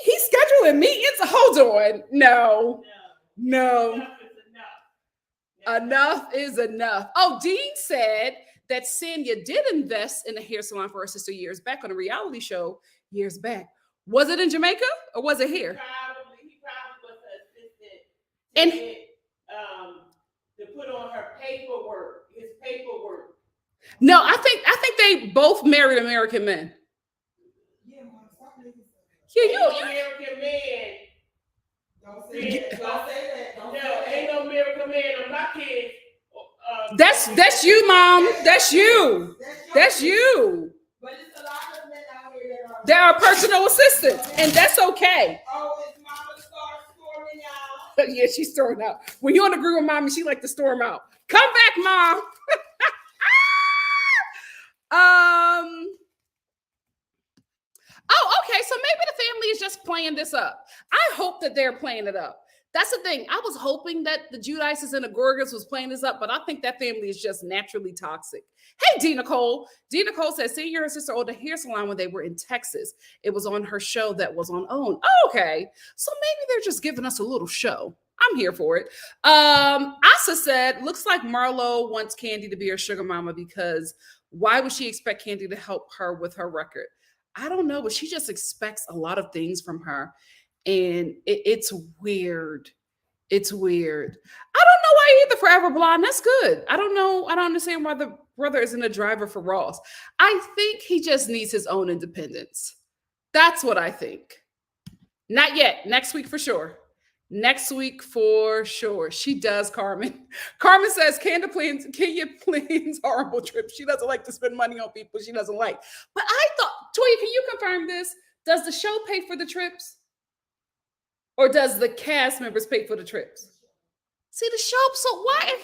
he's scheduling meetings. Hold on. No. Enough is enough. Oh, Dean said that Sanya did invest in a hair salon for her sister years back on a reality show years back. Was it in Jamaica or was it here? He probably was an assistant to put on her paperwork, his paperwork. No, I think they both married American men. Yeah, you American man. Don't say that. No, ain't no American man on my kids. That's you, mom. That's you. That's you. But it's a lot of men out here that are personal assistants, and that's okay. Oh, is Mama Star storming out? Yeah, she's storming out. When you don't agree with mommy, she like to storm out. Come back, mom. Oh, okay. So maybe the family is just playing this up. I hope that they're playing it up. That's the thing. I was hoping that the Judices and the Gorgas was playing this up, but I think that family is just naturally toxic. Hey, D. Nicole. D. Nicole said, Senior and her sister owned a hair salon when they were in Texas. It was on her show that was on OWN. Oh, okay. So maybe they're just giving us a little show. I'm here for it. Asa said, looks like Marlo wants Candy to be her sugar mama because why would she expect Candy to help her with her record? I don't know, but she just expects a lot of things from her. And it's weird. It's weird. I don't know why either Forever Blonde. That's good. I don't know. I don't understand why the brother isn't a driver for Ross. I think he just needs his own independence. That's what I think. Not yet. Next week for sure. Next week for sure. She does, Carmen. Carmen says, Kenya plans horrible trips. She doesn't like to spend money on people she doesn't like. But I thought, Toya, can you confirm this? Does the show pay for the trips? Or does the cast members pay for the trips? See the show, so why?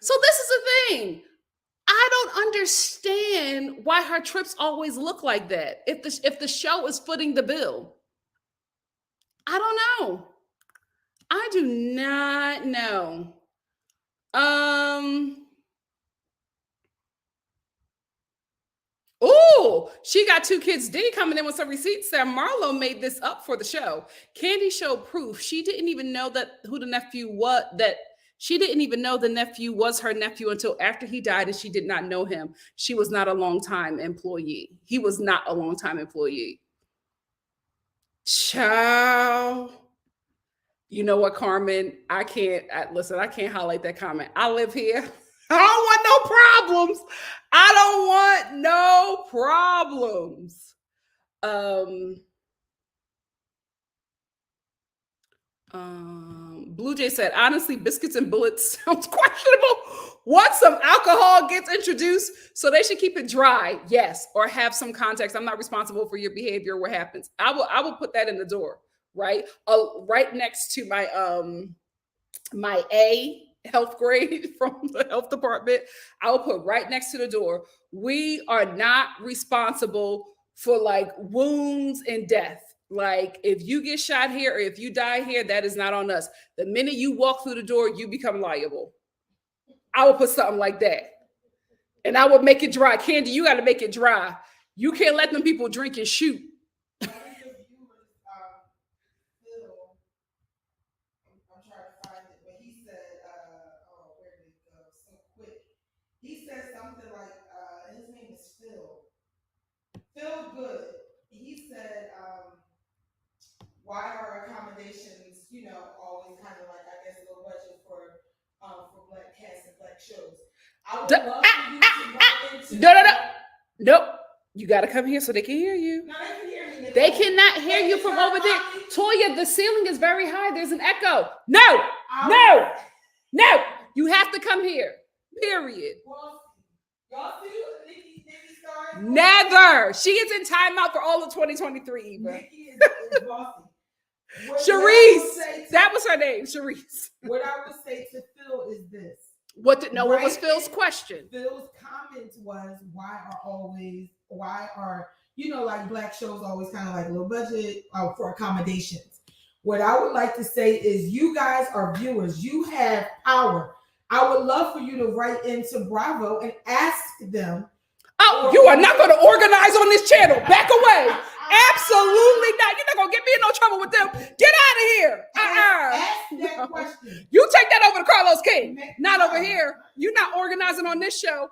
So this is the thing. I don't understand why her trips always look like that. If the show is footing the bill. I don't know. I do not know. Oh, she got 2 kids. D coming in with some receipts. That Marlo made this up for the show. Candy showed proof. She didn't even know that who the nephew was. That She didn't even know the nephew was her nephew until after he died, and she did not know him. She was not a long-time employee. He was not a long-time employee. Ciao. You know what, Carmen? I can't highlight that comment. I live here. I don't want no problems. I don't want no problems. Blue Jay said, honestly, biscuits and bullets sounds questionable. Once some alcohol gets introduced, so they should keep it dry, yes, or have some context. I'm not responsible for your behavior, what happens. I will put that in the door, right? Right next to my A health grade from the health department. I will put right next to the door. We are not responsible for like wounds and death. Like if you get shot here or if you die here, that is not on us. The minute you walk through the door, you become liable. I would put something like that. And I would make it dry. Candy, you got to make it dry. You can't let them people drink and shoot. He said something like, his name is Phil. Phil Good. He said, why are accommodations, always kind of like, I guess, low budget for black cast and black shows? I would love for you to go into Nope. You got to come here so they can hear you. No, they can hear me. They cannot hear you from over there. Toya, the ceiling is very high. There's an echo. No. You have to come here. Period. Y'all see NikkiStar? Never. She is in timeout for all of 2023. Nikki is bossy. Sharice. That was her name, Sharice. What I would say to Phil is this. What was Phil's question? Phil's comment was, why are like black shows always kind of like low budget for accommodations? What I would like to say is, you guys are viewers. You have power. I would love for you to write into Bravo and ask them. Oh, you are not going to organize on this channel. Back away. Absolutely not. You're not going to get me in no trouble with them. Get out of here. Ask that question. You take that over to Carlos King. Not over here. You're not organizing on this show.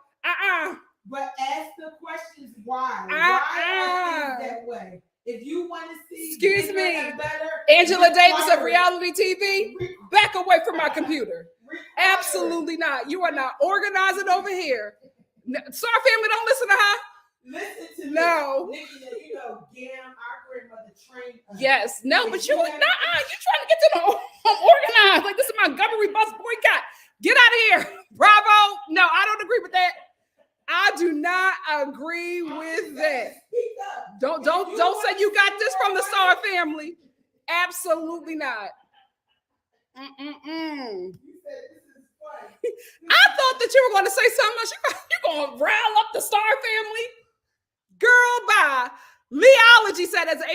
But ask the questions why. Why are things that way? If you want to see, excuse me, better, Angela Davis of reality TV, back away from my computer. Absolutely not. You are not organizing over here. Star family, don't listen to her. Listen to no. Nikki, Gam, our grandmother trained us. Yes, no, but you trying to get to the organized. Like this is Montgomery bus boycott. Get out of here. Bravo. No, I don't agree with that. I do not agree with that. Don't say you got this from the Star family. Absolutely not. I thought that you were going to say something else. You're going to rile up the Star family? Girl, bye. Leology said, as an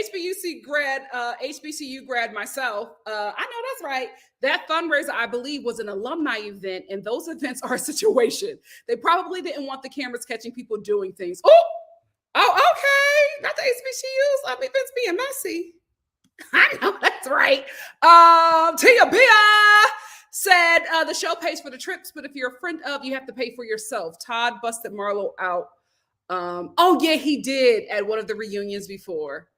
HBCU grad myself, I know that's right. That fundraiser, I believe, was an alumni event, and those events are a situation. They probably didn't want the cameras catching people doing things. Oh, okay. Not the HBCUs. Events being messy. I know that's right. Tia Bia said the show pays for the trips, but if you're a friend of, you have to pay for yourself. Todd busted Marlo out. Oh yeah, he did at one of the reunions before.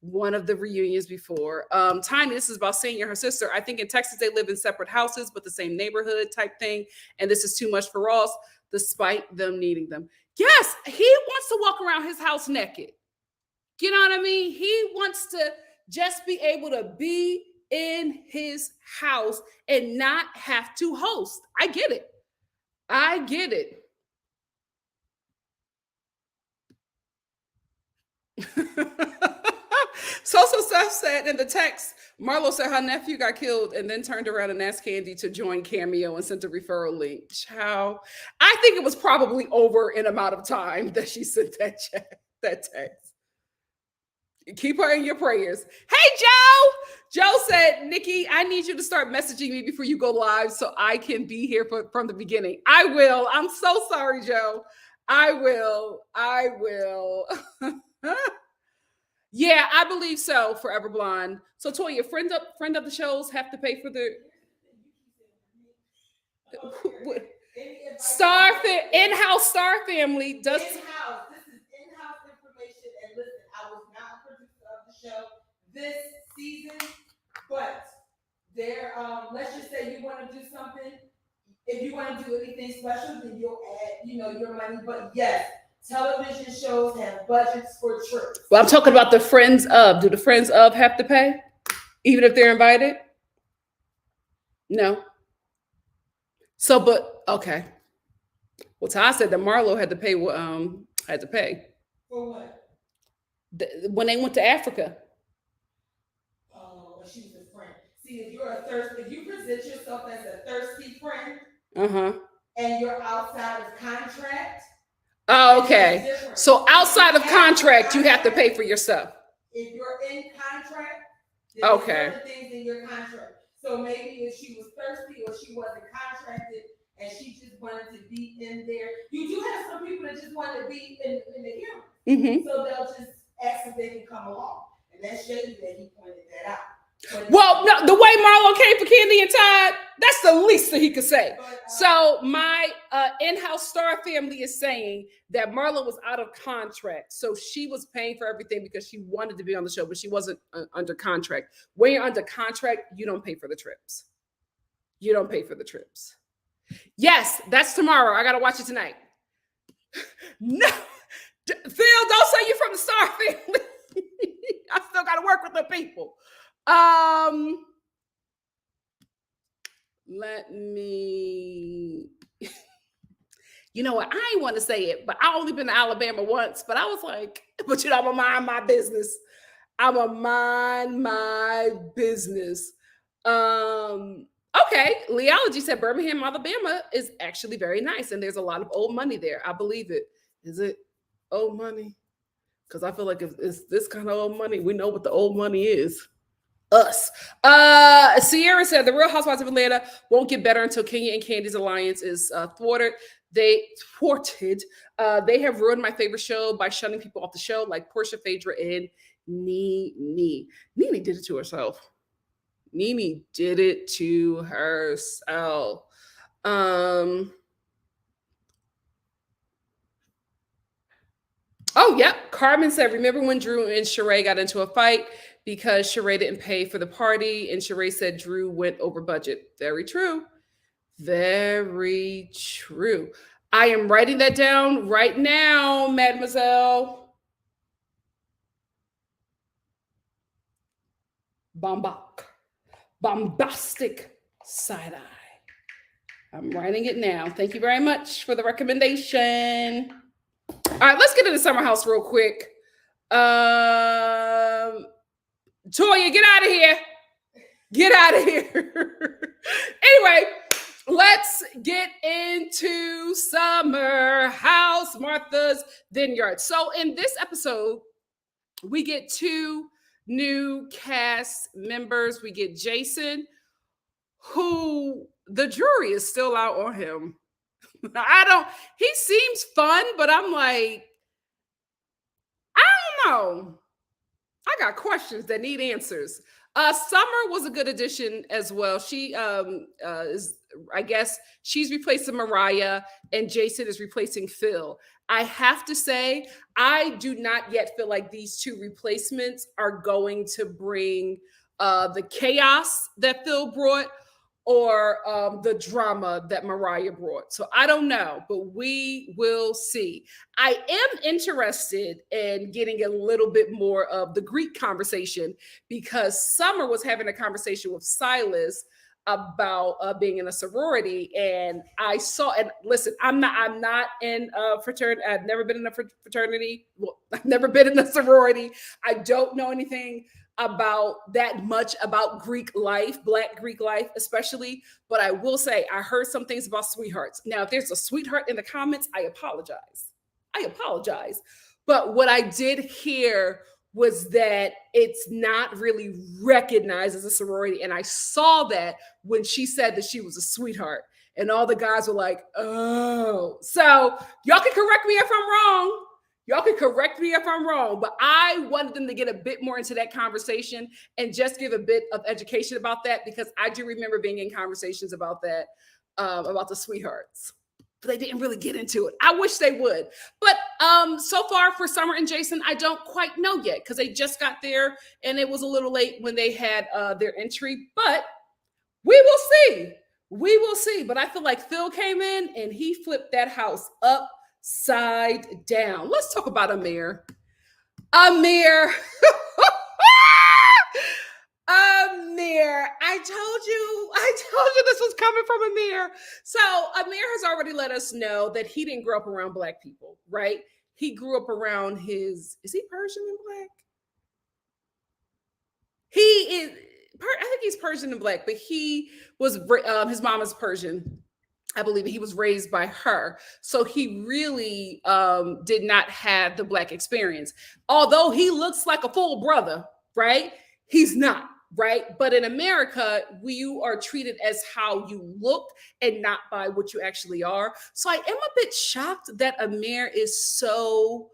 Tiny, this is about Sanya, her sister. I think in Texas they live in separate houses but the same neighborhood type thing, and this is too much for Ross despite them needing them. Yes, he wants to walk around his house naked. You know what I mean? He wants to just be able to be in his house and not have to host. I get it. So Steph said in the text, Marlo said her nephew got killed and then turned around and asked Candy to join Cameo and sent a referral link. Ciao. I think it was probably over in amount of time that she sent that text. Keep her in your prayers. Hey, Joe. Joe said, Nikki, I need you to start messaging me before you go live so I can be here from the beginning. I will. I'm so sorry, Joe. I will. Yeah, I believe so. Forever Blonde. So Toya, friend of the shows have to pay for the. In-house Star family does. In-house. This is in-house information. And listen, I was not a producer of the show this season, but there. Let's just say you want to do something. If you want to do anything special, then you'll add, your money. But yes, television shows have budgets for trips. Well, I'm talking about the friends of. Do the friends of have to pay, even if they're invited? No. So, but okay. Well, Ty said that Marlo had to pay. Had to pay for what? When they went to Africa. Oh, she was a friend. See, if you present yourself as a thirsty friend, and you're outside of contract. Oh, okay. So outside of contract, you have to pay for yourself. If you're in contract, there's certain things in your contract. So maybe if she was thirsty or she wasn't contracted and she just wanted to be in there. You do have some people that just want to be in the camera. So they'll just ask if they can come along. And that's shady that he pointed that out. Well, no, the way Marlo came for Candy and Todd, that's the least that he could say. So my in-house Star family is saying that Marlo was out of contract. So she was paying for everything because she wanted to be on the show, but she wasn't under contract. When you're under contract, you don't pay for the trips. You don't pay for the trips. Yes, that's tomorrow. I got to watch it tonight. No, Phil, don't say you're from the Star family. I still got to work with the people. Let me, you know what? I ain't want to say it, but I only been to Alabama once, but I was like, but I'm gonna mind my business. I'm gonna mind my business. Okay. Leology said Birmingham, Alabama is actually very nice. And there's a lot of old money there. I believe it. Is it old money? Because I feel like if it's this kind of old money, we know what the old money is. Us. Sierra said the Real Housewives of Atlanta won't get better until Kenya and Candy's alliance is thwarted. They have ruined my favorite show by shunning people off the show, like Portia, Phaedra, and Nene. Nene did it to herself. Nene did it to herself. Oh, yep. Carmen said, remember when Drew and Sheree got into a fight because Sheree didn't pay for the party and Sheree said Drew went over budget. Very true. Very true. I am writing that down right now, mademoiselle. Bombastic side eye. I'm writing it now. Thank you very much for the recommendation. All right, let's get into Summer House real quick. Toya, get out of here. Get out of here. Anyway, let's get into Summer House, Martha's Vineyard. So in this episode, we get two new cast members. We get Jason, who the jury is still out on him. He seems fun, but I'm like, I don't know. I got questions that need answers. Summer was a good addition as well. She is, I guess, she's replacing Mariah and Jason is replacing Phil. I have to say, I do not yet feel like these two replacements are going to bring the chaos that Phil brought or the drama that Mariah brought. So I don't know, but we will see. I am interested in getting a little bit more of the Greek conversation because Summer was having a conversation with Silas about being in a sorority. And I saw, and listen, I'm not in a fraternity. I've never been in a fraternity. Well, I've never been in a sorority. I don't know anything about that much about Greek life, Black Greek life especially, but I will say I heard some things about sweethearts. Now, if there's a sweetheart in the comments, I apologize. But what I did hear was that it's not really recognized as a sorority, and I saw that when she said that she was a sweetheart, and all the guys were like, oh. So y'all can correct me if I'm wrong. But I wanted them to get a bit more into that conversation and just give a bit of education about that because I do remember being in conversations about that about the sweethearts. But they didn't really get into it. I wish they would. But so far for Summer and Jason, I don't quite know yet because they just got there and it was a little late when they had their entry. But we will see. We will see. But I feel like Phil came in and he flipped that house upside down. Let's talk about Amir. Amir. Amir, I told you this was coming from Amir. So Amir has already let us know that he didn't grow up around Black people, right? He grew up around is he Persian and Black? He is, I think he's Persian and Black, but he was, his mom is Persian. I believe he was raised by her. So he really did not have the Black experience. Although he looks like a full brother, right? He's not, right? But in America, you are treated as how you look and not by what you actually are. So I am a bit shocked that Amir is so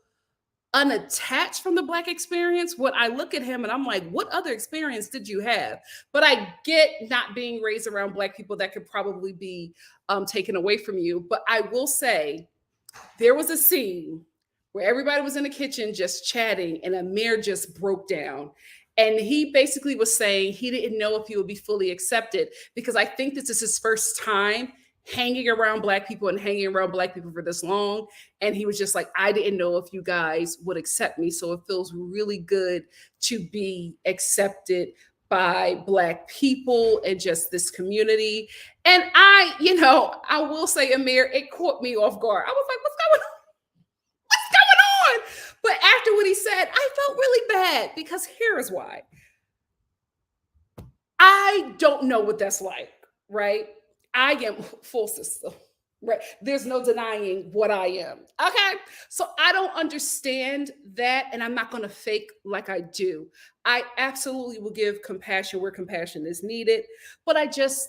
unattached from the Black experience. When I look at him and I'm like, what other experience did you have? But I get not being raised around Black people, that could probably be taken away from you. But I will say, there was a scene where everybody was in the kitchen just chatting and Amir just broke down. And he basically was saying he didn't know if he would be fully accepted because I think this is his first time hanging around Black people and hanging around Black people for this long. And he was just like, I didn't know if you guys would accept me. So it feels really good to be accepted by Black people and just this community. And I will say, Amir, it caught me off guard. I was like, what's going on? But after what he said, I felt really bad because here is why. I don't know what that's like, right? I am full sister, right? There's no denying what I am, okay? So I don't understand that, and I'm not going to fake like I do. I absolutely will give compassion where compassion is needed, but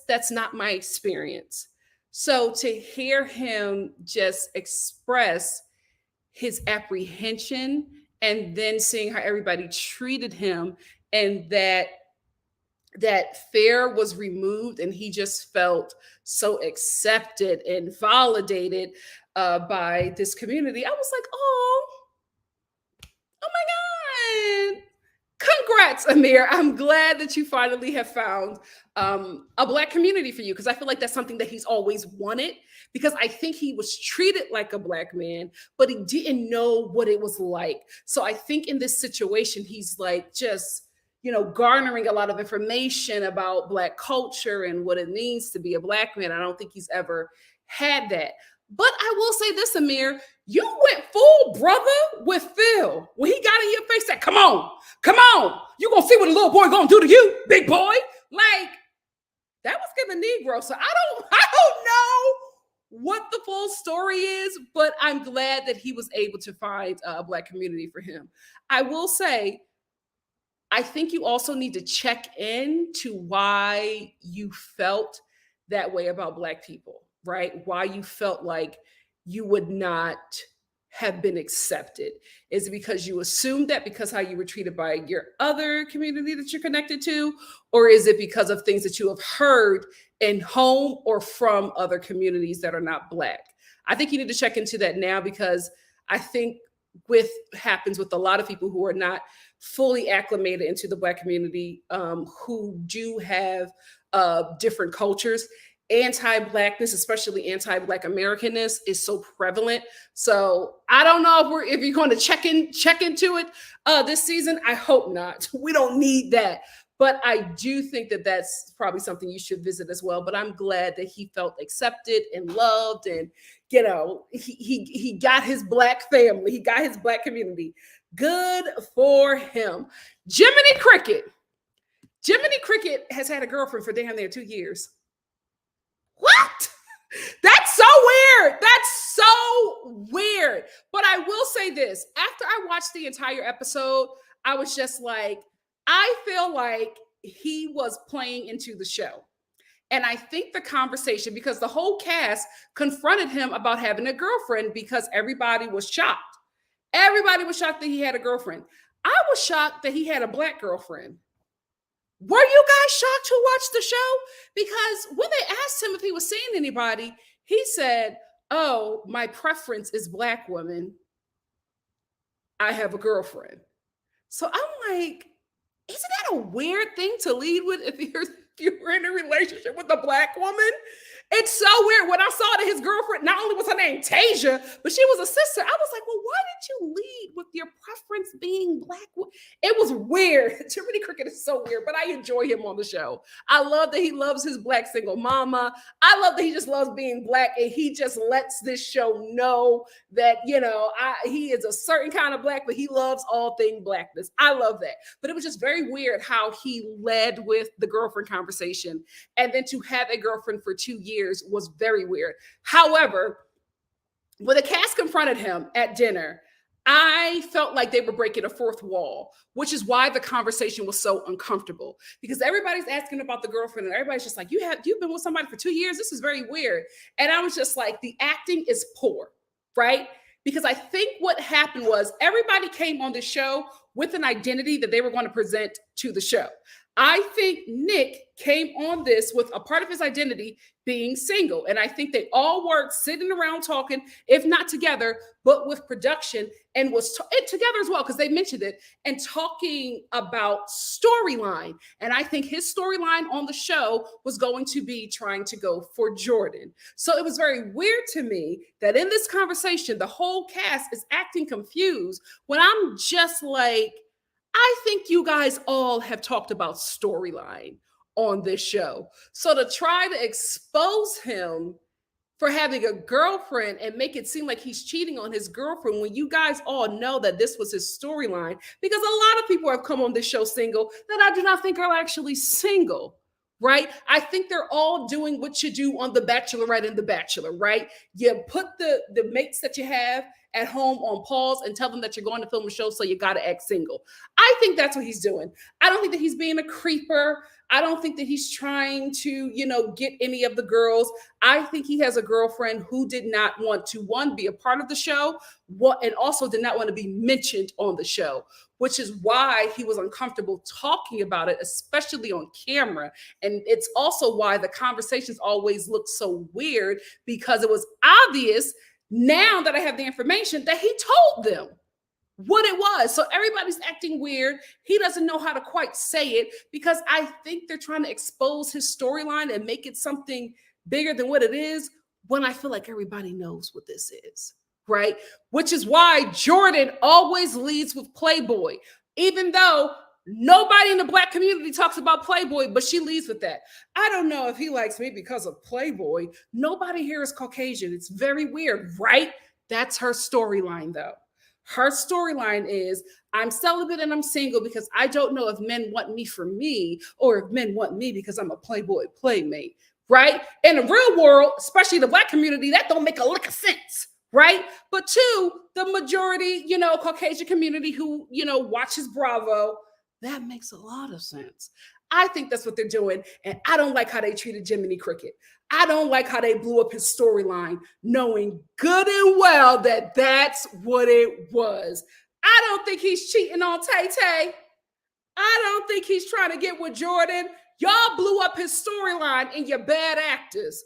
that's not my experience. So to hear him just express his apprehension and then seeing how everybody treated him and that fear was removed and he just felt so accepted and validated by this community. I was like, oh my God. Congrats, Amir. I'm glad that you finally have found a Black community for you because I feel like that's something that he's always wanted because I think he was treated like a Black man, but he didn't know what it was like. So I think in this situation, he's like just, garnering a lot of information about Black culture and what it means to be a Black man. I don't think he's ever had that. But I will say this, Amir, you went full brother with Phil. When he got in your face, said, come on, you gonna see what a little boy gonna do to you, big boy. Like, that was giving Negro. So I don't know what the full story is, but I'm glad that he was able to find a Black community for him. I will say, I think you also need to check in to why you felt that way about Black people, right? Why you felt like you would not have been accepted. Is it because you assumed that because how you were treated by your other community that you're connected to? Or is it because of things that you have heard in home or from other communities that are not Black? I think you need to check into that now because I think happens with a lot of people who are not fully acclimated into the Black community, who do have different cultures. Anti-Blackness, especially anti-Black Americanness, is so prevalent. So I don't know if you're going to check into it this season. I hope not. We don't need that. But I do think that that's probably something you should visit as well. But I'm glad that he felt accepted and loved, and he got his Black family, he got his Black community. Good for him. Jiminy Cricket has had a girlfriend for damn near 2 years. What? That's so weird. But I will say this. After I watched the entire episode, I was just like, I feel like he was playing into the show. And I think the conversation, because the whole cast confronted him about having a girlfriend because everybody was shocked. Everybody was shocked that he had a girlfriend. I was shocked that he had a Black girlfriend. Were you guys shocked who watched the show? Because when they asked him if he was seeing anybody, he said, "Oh, my preference is Black women. I have a girlfriend." So I'm like, isn't that a weird thing to lead with if you're in a relationship with a Black woman? It's so weird. When I saw that his girlfriend, not only was her name Tasia, but she was a sister, I was like, well, why did you lead with your preference being Black? It was weird. Jiminy Cricket is so weird, but I enjoy him on the show. I love that he loves his Black single mama. I love that he just loves being Black, and he just lets this show know that, he is a certain kind of Black, but he loves all things Blackness. I love that. But it was just very weird how he led with the girlfriend conversation, and then to have a girlfriend for 2 years was very weird. However, when the cast confronted him at dinner, I felt like they were breaking a fourth wall, which is why the conversation was so uncomfortable, because everybody's asking about the girlfriend and everybody's just like, you've been with somebody for 2 years. This is very weird. And I was just like, the acting is poor, right? Because I think what happened was everybody came on the show with an identity that they were going to present to the show. I think Nick came on this with a part of his identity being single. And I think they all worked sitting around talking, if not together, but with production, and was together as well, because they mentioned it, and talking about storyline. And I think his storyline on the show was going to be trying to go for Jordan. So it was very weird to me that in this conversation, the whole cast is acting confused when I'm just like, I think you guys all have talked about storyline on this show. So to try to expose him for having a girlfriend and make it seem like he's cheating on his girlfriend when you guys all know that this was his storyline, because a lot of people have come on this show single that I do not think are actually single, right? I think they're all doing what you do on The Bachelorette and The Bachelor, right? You put the mates that you have at home on pause and tell them that you're going to film a show, so you got to act single. I think that's what he's doing. I don't think that he's being a creeper. I don't think that he's trying to, get any of the girls. I think he has a girlfriend who did not want to, one, be a part of the show, and also did not want to be mentioned on the show, which is why he was uncomfortable talking about it, especially on camera. And it's also why the conversations always look so weird, because it was obvious now that I have the information that he told them what it was. So everybody's acting weird. He doesn't know how to quite say it, because I think they're trying to expose his storyline and make it something bigger than what it is, when I feel like everybody knows what this is, right? Which is why Jordan always leads with Playboy, even though nobody in the Black community talks about Playboy, but she leads with that. I don't know if he likes me because of Playboy. Nobody here is Caucasian. It's very weird, right? That's her storyline, though. Her storyline is, I'm celibate and I'm single because I don't know if men want me for me, or if men want me because I'm a Playboy playmate, right? In the real world, especially the Black community, that don't make a lick of sense, right? But two, the majority, Caucasian community who, watches Bravo, that makes a lot of sense. I think that's what they're doing. And I don't like how they treated Jiminy Cricket. I don't like how they blew up his storyline, knowing good and well that that's what it was. I don't think he's cheating on Tay-Tay. I don't think he's trying to get with Jordan. Y'all blew up his storyline and you're bad actors.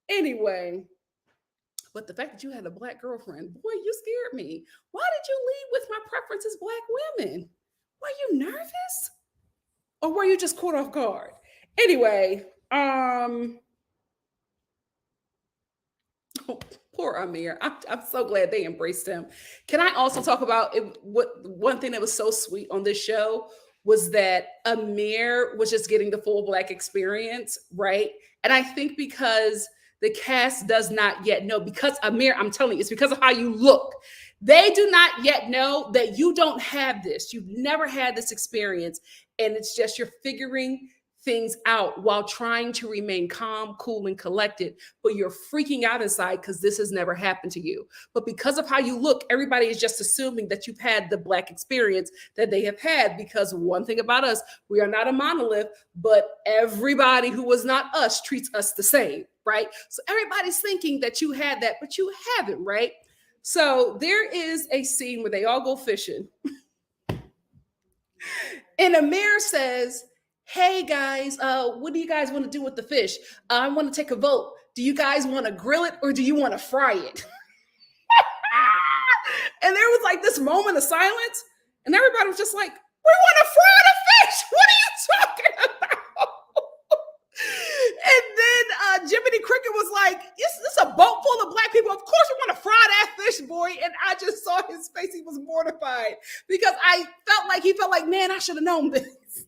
Anyway, but the fact that you had a Black girlfriend, boy, you scared me. Why did you lead with my preference as Black women? Were you nervous? Or were you just caught off guard? Anyway, poor Amir. I'm so glad they embraced him. Can I also talk about it? One thing that was so sweet on this show was that Amir was just getting the full Black experience, right? And I think because the cast does not yet know, because Amir, I'm telling you, it's because of how you look. They do not yet know that you don't have this. You've never had this experience. And it's just you're figuring things out while trying to remain calm, cool, and collected, but you're freaking out inside because this has never happened to you. But because of how you look, everybody is just assuming that you've had the Black experience that they have had, because one thing about us, we are not a monolith, but everybody who was not us treats us the same, right? So everybody's thinking that you had that, but you haven't, right? So there is a scene where they all go fishing. And Amir says, hey guys, what do you guys want to do with the fish? I want to take a vote. Do you guys want to grill it or do you want to fry it? And there was like this moment of silence, and everybody was just like, we want to fry the fish. What are you talking about? And then Jiminy Cricket was like, is this a boat full of black people? Of course we want to fry that fish, boy. And I just saw his face. He was mortified because he felt like, man, I should have known this.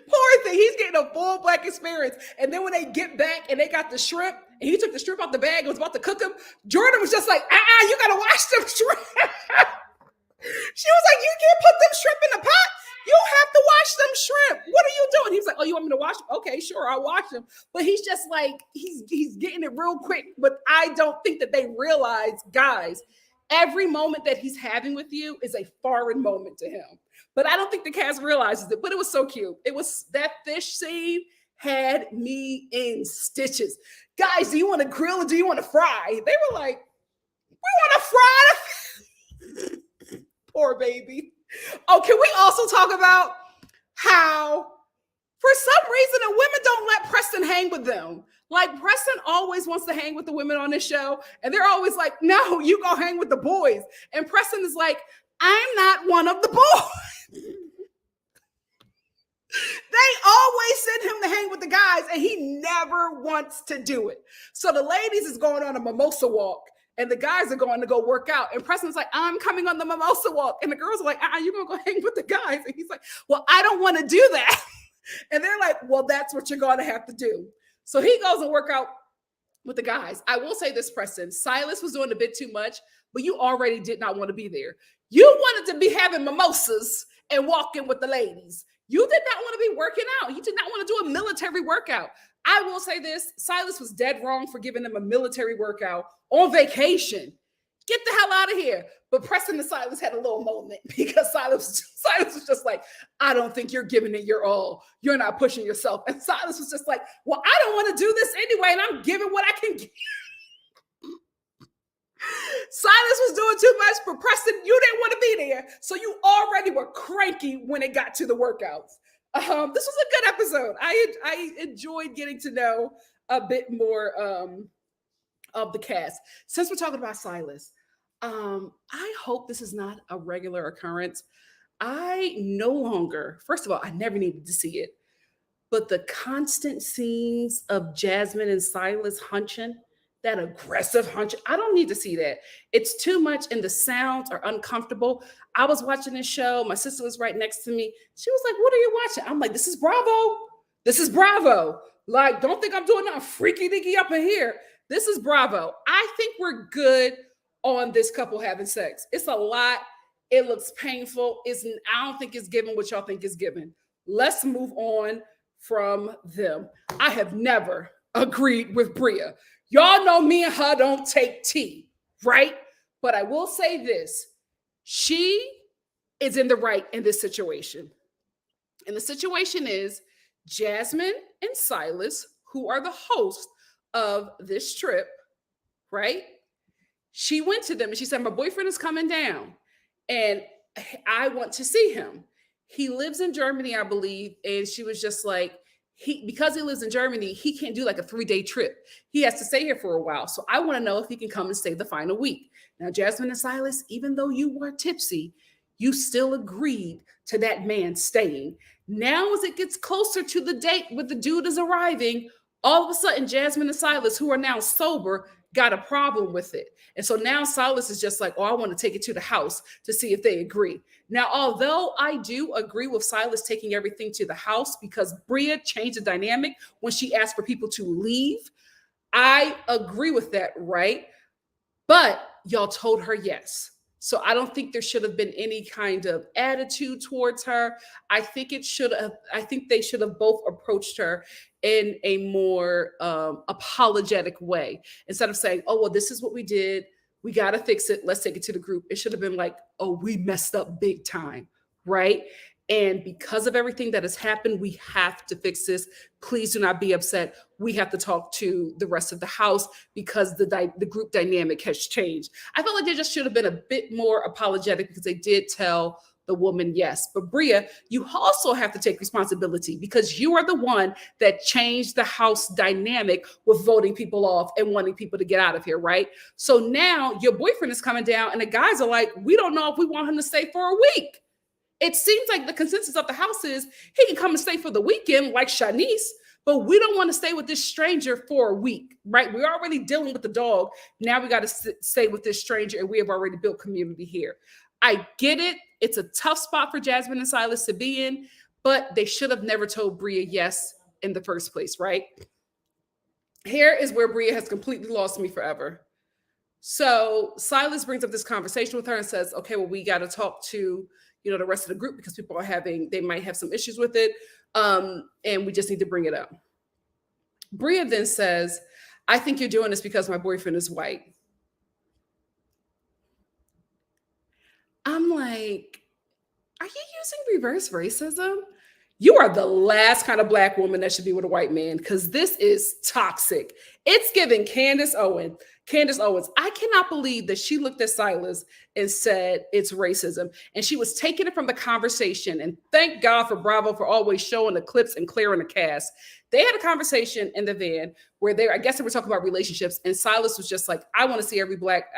Poor thing, he's getting a full black experience. And then when they get back and they got the shrimp, and he took the shrimp out the bag and was about to cook them, Jordan was just like, you gotta wash them shrimp. She was like, you can't put them shrimp in the pot. You have to wash them shrimp. What are you doing? He was like, oh, you want me to wash them? Okay, sure, I'll wash them. But he's just like, he's getting it real quick. But I don't think that they realize, guys, every moment that he's having with you is a foreign moment to him. But I don't think the cast realizes it. But it was so cute. It was that fish scene had me in stitches. Guys, do you want to grill or do you want to fry? They were like, we want to fry. Poor baby. Oh, can we also talk about how, for some reason, the women don't let Preston hang with them? Like, Preston always wants to hang with the women on this show, and they're always like, no, you go hang with the boys. And Preston is like, I'm not one of the boys. They always send him to hang with the guys, and he never wants to do it. So the ladies is going on a mimosa walk, and the guys are going to go work out. And Preston's like, I'm coming on the mimosa walk. And the girls are like, you're going to go hang with the guys. And he's like, well, I don't want to do that. And they're like, well, that's what you're going to have to do. So he goes and work out with the guys. I will say this, Preston, Silas was doing a bit too much, but you already did not want to be there. You wanted to be having mimosas and walking with the ladies. You did not want to be working out. You did not want to do a military workout. I will say this, Silas was dead wrong for giving them a military workout on vacation. Get the hell out of here. But Preston and Silas had a little moment because Silas was just like, I don't think you're giving it your all. You're not pushing yourself. And Silas was just like, well, I don't want to do this anyway, and I'm giving what I can give. Silas was doing too much for Preston. You didn't want to be there. So you already were cranky when it got to the workouts. This was a good episode. I enjoyed getting to know a bit more of the cast. Since we're talking about Silas, I hope this is not a regular occurrence. I no longer, first of all, I never needed to see it, but the constant scenes of Jasmine and Silas hunching, that aggressive hunch, I don't need to see that. It's too much and the sounds are uncomfortable. I was watching this show. My sister was right next to me. She was like, what are you watching? I'm like, this is Bravo. This is Bravo. Like, don't think I'm doing nothing freaky dicky up in here. This is Bravo. I think we're good on this couple having sex. It's a lot. It looks painful. I don't think it's given what y'all think is given. Let's move on from them. I have never agreed with Bria. Y'all know me and her don't take tea, right? But I will say this. She is in the right in this situation. And the situation is Jasmine and Silas, who are the hosts of this trip, right? She went to them and she said, my boyfriend is coming down and I want to see him. He lives in Germany, I believe. And she was just like, because he lives in Germany, he can't do like a 3-day trip. He has to stay here for a while. So I want to know if he can come and stay the final week. Now, Jasmine and Silas, even though you were tipsy, you still agreed to that man staying. Now, as it gets closer to the date where the dude is arriving, all of a sudden, Jasmine and Silas, who are now sober, got a problem with it. And so now Silas is just like, oh, I want to take it to the house to see if they agree. Now, although I do agree with Silas taking everything to the house because Bria changed the dynamic when she asked for people to leave, I agree with that, right? But y'all told her yes. So I don't think there should have been any kind of attitude towards her. I think they should have both approached her in a more apologetic way. Instead of saying, oh, well, this is what we did. We got to fix it. Let's take it to the group. It should have been like, oh, we messed up big time, right? And because of everything that has happened, we have to fix this. Please do not be upset. We have to talk to the rest of the house because the group dynamic has changed. I felt like they just should have been a bit more apologetic because they did tell the woman, yes. But Bria, you also have to take responsibility because you are the one that changed the house dynamic with voting people off and wanting people to get out of here, right? So now your boyfriend is coming down and the guys are like, we don't know if we want him to stay for a week. It seems like the consensus of the house is he can come and stay for the weekend like Shanice, but we don't want to stay with this stranger for a week, right? We're already dealing with the dog. Now we got to stay with this stranger, and we have already built community here. I get it. It's a tough spot for Jasmine and Silas to be in, but they should have never told Bria yes in the first place, right? Here is where Bria has completely lost me forever. So Silas brings up this conversation with her and says, okay, well, we got to talk to, the rest of the group because people they might have some issues with it. And we just need to bring it up. Bria then says, I think you're doing this because my boyfriend is white. I'm like, are you using reverse racism? You are the last kind of Black woman that should be with a white man because this is toxic. It's giving Candace Owens. I cannot believe that she looked at Silas and said it's racism. And she was taking it from the conversation. And thank God for Bravo for always showing the clips and clearing the cast. They had a conversation in the van where I guess they were talking about relationships. And Silas was just like, I want to see every Black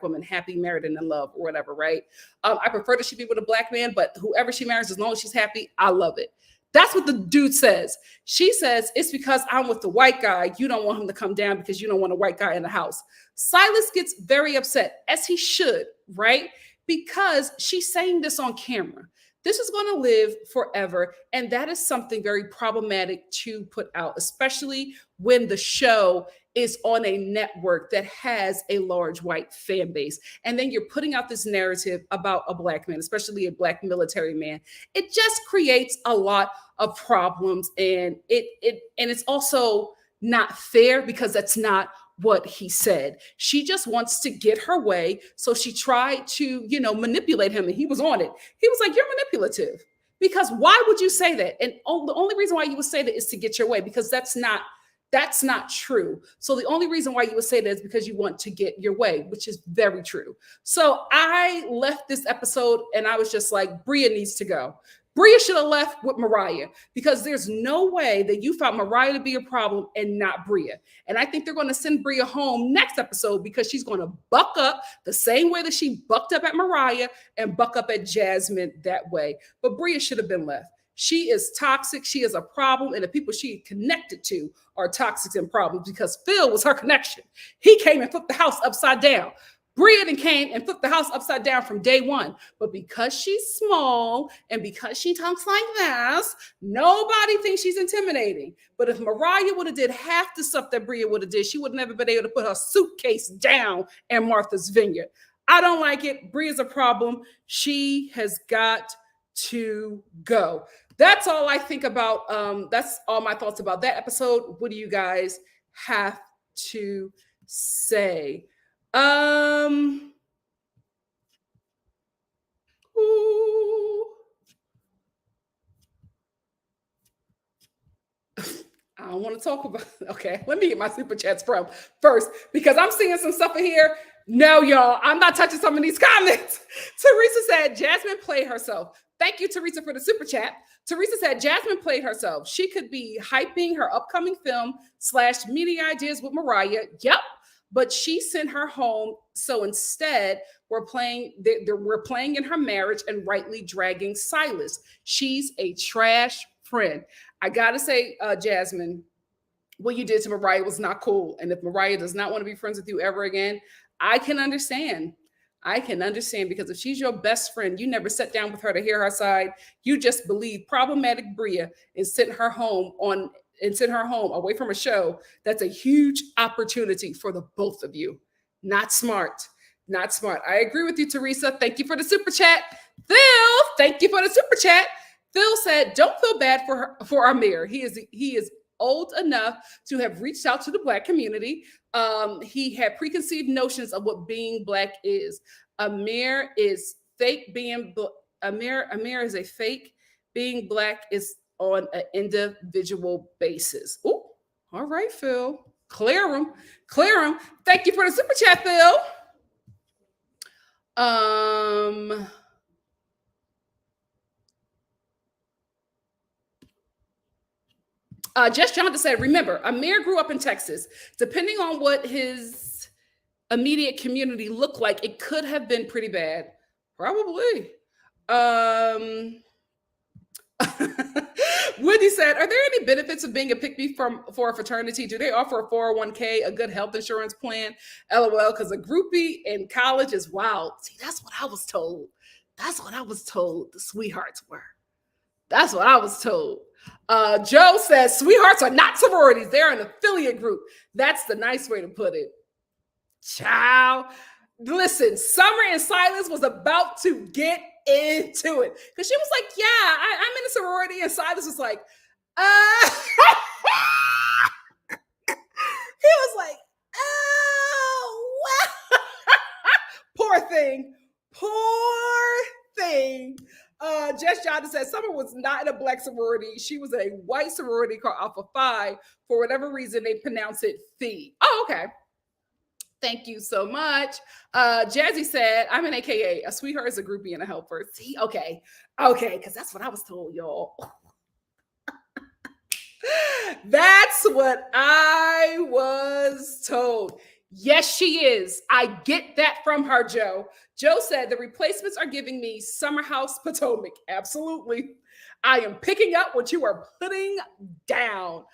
woman happy, married, and in love or whatever, right? I prefer that she be with a Black man, but whoever she marries, as long as she's happy, I love it. That's what the dude says. She says, it's because I'm with the white guy. You don't want him to come down because you don't want a white guy in the house. Silas gets very upset, as he should, right? Because she's saying this on camera. This is going to live forever. And that is something very problematic to put out, especially when the show is on a network that has a large white fan base. And then you're putting out this narrative about a Black man, especially a Black military man. It just creates a lot of problems. And it's also not fair because that's not what he said. She just wants to get her way. So she tried to, manipulate him, and he was on it. He was like, you're manipulative. Because why would you say that? And the only reason why you would say that is to get your way, because that's not true. So the only reason why you would say that is because you want to get your way, which is very true. So I left this episode and I was just like, Bria needs to go. Bria should have left with Mariah because there's no way that you found Mariah to be a problem and not Bria. And I think they're going to send Bria home next episode because she's going to buck up the same way that she bucked up at Mariah and buck up at Jasmine that way. But Bria should have been left. She is toxic. She is a problem. And the people she connected to are toxic and problems because Phil was her connection. He came and flipped the house upside down. Bria then came and flipped the house upside down from day one. But because she's small and because she talks like this, nobody thinks she's intimidating. But if Mariah would have did half the stuff that Bria would have did, she would have never been able to put her suitcase down in Martha's Vineyard. I don't like it. Bria's a problem. She has got to go. That's all I think about. That's all my thoughts about that episode. What do you guys have to say? Ooh. I don't want to talk about. Okay, let me get my super chats from first because I'm seeing some stuff in here. No, y'all, I'm not touching some of these comments. Teresa said Jasmine played herself. Thank you, Teresa, for the super chat. Teresa said Jasmine played herself. She could be hyping her upcoming film / media ideas with Mariah. Yep. But she sent her home. So instead, we're playing in her marriage and rightly dragging Silas. She's a trash friend. I got to say, Jasmine, what you did to Mariah was not cool. And if Mariah does not want to be friends with you ever again, I can understand. Because if she's your best friend, you never sat down with her to hear her side. You just believe problematic Bria and sent her home away from a show. That's a huge opportunity for the both of you. Not smart. I agree with you, Teresa. Thank you for the super chat. Phil, thank you for the super chat. Phil said, don't feel bad for Amir. He is old enough to have reached out to the Black community. He had preconceived notions of what being Black is. Amir is fake being Amir is a fake. Being Black is on an individual basis. Oh, all right, Phil. Clear him. Thank you for the super chat, Phil. Jess Jonathan said, remember, Amir grew up in Texas. Depending on what his immediate community looked like, it could have been pretty bad. Probably. Wendy said, are there any benefits of being a pick-me for a fraternity? Do they offer a 401k, a good health insurance plan? LOL, because a groupie in college is wild. See, that's what I was told. That's what I was told the sweethearts were. That's what I was told. Joe says, sweethearts are not sororities. They're an affiliate group. That's the nice way to put it. Ciao. Listen, Summer and Silas was about to get into it because she was like, yeah, I'm in a sorority, and Silas was like, he was like, oh, wow. Poor thing. Jess Jonathan said Summer was not in a black sorority. She was in a white sorority called Alpha Phi. For whatever reason, they pronounce it Phi. Oh, okay. Thank you so much. Jazzy said, I'm an AKA. A sweetheart is a groupie and a helper. See, okay, because that's what I was told, y'all. That's what I was told. Yes, she is. I get that from her, Joe. Joe said, the replacements are giving me Summer House Potomac. Absolutely. I am picking up what you are putting down.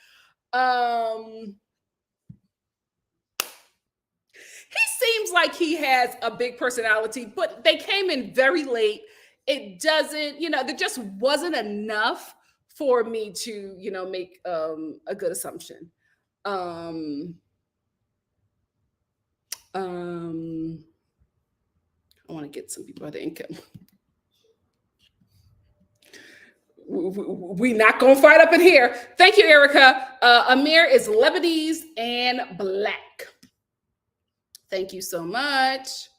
He seems like he has a big personality, but they came in very late. It doesn't, there just wasn't enough for me to, make a good assumption. I want to get some people out of income. We not gonna fight up in here. Thank you, Erica. Amir is Lebanese and black. Thank you so much.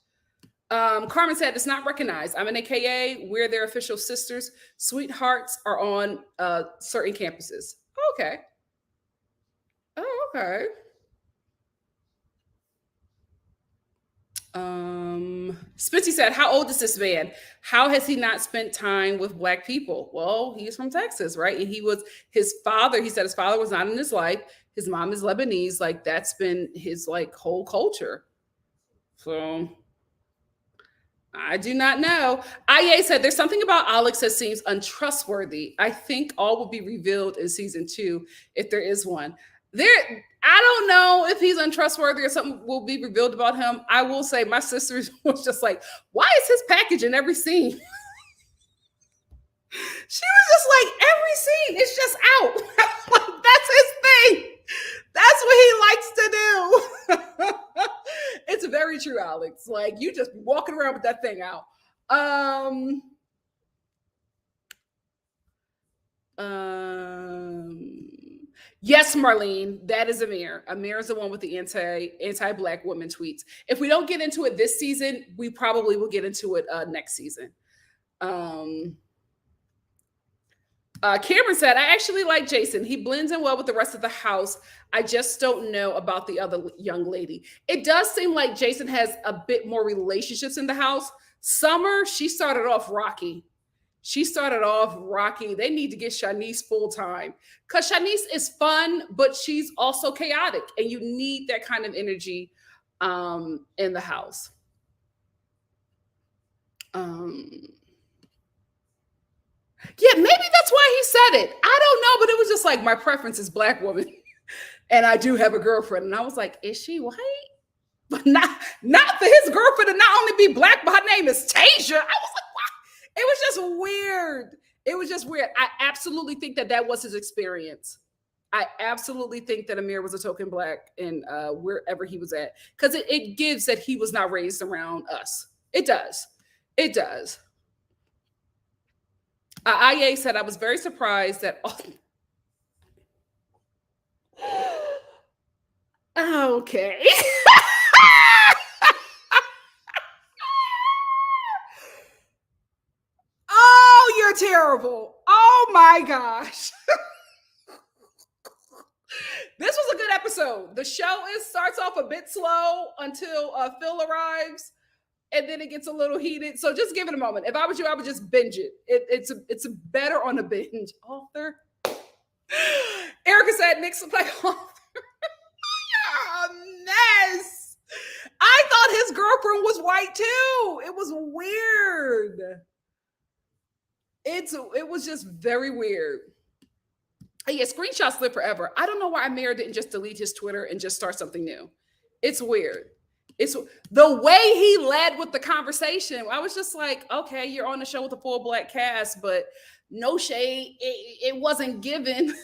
Carmen said it's not recognized. I'm an AKA. We're their official sisters. Sweethearts are on certain campuses. Okay. Oh, okay. Spitzy said, how old is this man? How has he not spent time with black people? Well, he's from Texas, right? And he said his father was not in his life. His mom is Lebanese. Like, that's been his whole culture. So I do not know. Ia said, there's something about Alex that seems untrustworthy. I think all will be revealed in season 2 if there is one. I don't know if he's untrustworthy or something will be revealed about him. I will say my sister was just like, why is his package in every scene? She was just like, every scene is just out. That's his thing. That's what he likes to do. It's very true, Alex. Like, you just be walking around with that thing out. Yes, Marlene, that is Amir. Amir is the one with the anti-black woman tweets. If we don't get into it this season, we probably will get into it next season. Cameron said, I actually like Jason. He blends in well with the rest of the house. I just don't know about the other young lady. It does seem like Jason has a bit more relationships in the house. Summer, she started off rocky. They need to get Shanice full time because Shanice is fun, but she's also chaotic, and you need that kind of energy in the house. Yeah, maybe that's why he said it. I don't know, but it was just like, my preference is black woman, and I do have a girlfriend, and I was like, is she white? But not for his girlfriend to not only be black, but her name is Tasia. I was like, what? It was just weird. I absolutely think that was his experience. I absolutely think that Amir was a token black in wherever he was at, because it gives that he was not raised around us. It does. Ia said, I was very surprised that. Okay. Oh, you're terrible. Oh my gosh. This was a good episode. The show starts off a bit slow until Phil arrives, and then it gets a little heated. So just give it a moment. If I was you, I would just binge it. It's better on a binge. Author. Erica said Nick's like a mess. I thought his girlfriend was white too. It was weird. It was just very weird. Yeah, screenshots live forever. I don't know why Amir didn't just delete his Twitter and just start something new. It's weird. It's the way he led with the conversation. I was just like, okay, you're on the show with a full black cast, but no shade. It wasn't given.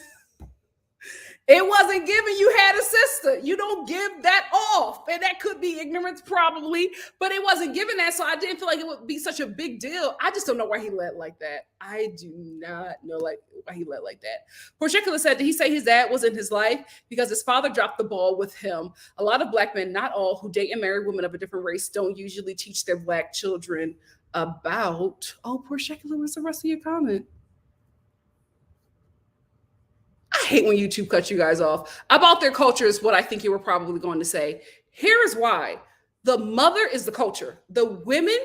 It wasn't given you had a sister. You don't give that off. And that could be ignorance probably, but it wasn't given that. So I didn't feel like it would be such a big deal. I just don't know why he led like that. I do not know why he led like that. Particular said, did he say his dad was in his life because his father dropped the ball with him? A lot of black men, not all, who date and marry women of a different race don't usually teach their black children about. Oh, Particular, what's the rest of your comment? I hate when YouTube cuts you guys off. About their culture is what I think you were probably going to say. Here is why. The mother is the culture. The women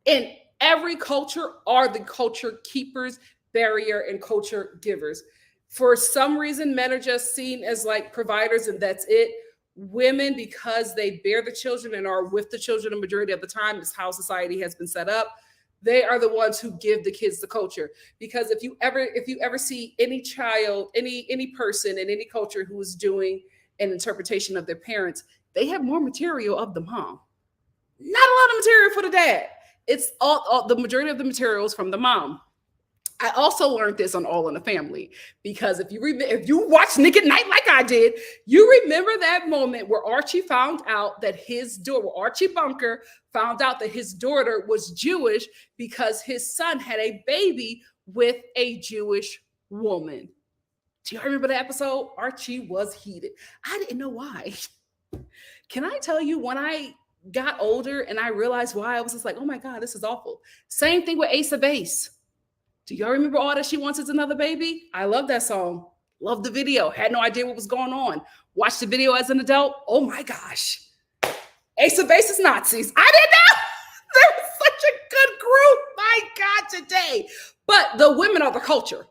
in every culture are the culture keepers, barrier, and culture givers. For some reason, men are just seen as like providers and that's it. Women, because they bear the children and are with the children the majority of the time, is how society has been set up. They are the ones who give the kids the culture. Because if you ever see any child, any person in any culture who is doing an interpretation of their parents, they have more material of the mom. Not a lot of material for the dad. It's all the majority of the materials from the mom. I also learned this on All in the Family because if you watch Nick at Night like I did, you remember that moment where Archie found out that Archie Bunker found out that his daughter was Jewish because his son had a baby with a Jewish woman. Do you remember that episode? Archie was heated. I didn't know why. Can I tell you when I got older and I realized why, I was just like, oh my God, this is awful. Same thing with Ace of Base. Do y'all remember All That She Wants Is Another Baby? I love that song. Love the video. Had no idea what was going on. Watched the video as an adult. Oh my gosh. Ace of Base is Nazis. I didn't know. There was such a good group. My God, today. But the women are the culture.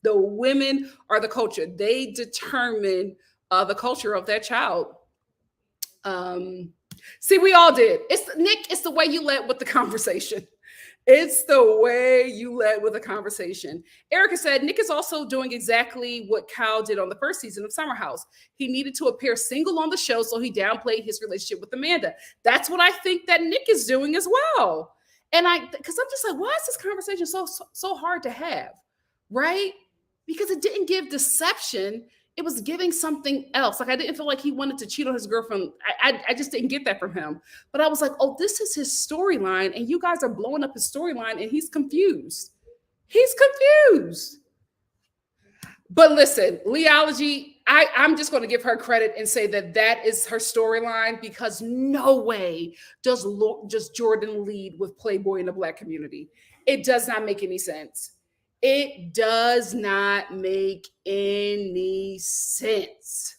The women are the culture. They determine the culture of that child. See, we all did. It's the way you led with the conversation. It's the way you led with a conversation. Erica said, Nick is also doing exactly what Kyle did on the first season of Summer House. He needed to appear single on the show, so he downplayed his relationship with Amanda. That's what I think that Nick is doing as well. And because I'm just like, why is this conversation so hard to have, right? Because it didn't give deception. It was giving something else. Like I didn't feel like he wanted to cheat on his girlfriend. I just didn't get that from him. But I was like, oh, this is his storyline. And you guys are blowing up his storyline and he's confused. He's confused. But listen, Leology, I'm just going to give her credit and say that is her storyline because no way does Jordan lead with Playboy in the Black community. It does not make any sense. It does not make any sense.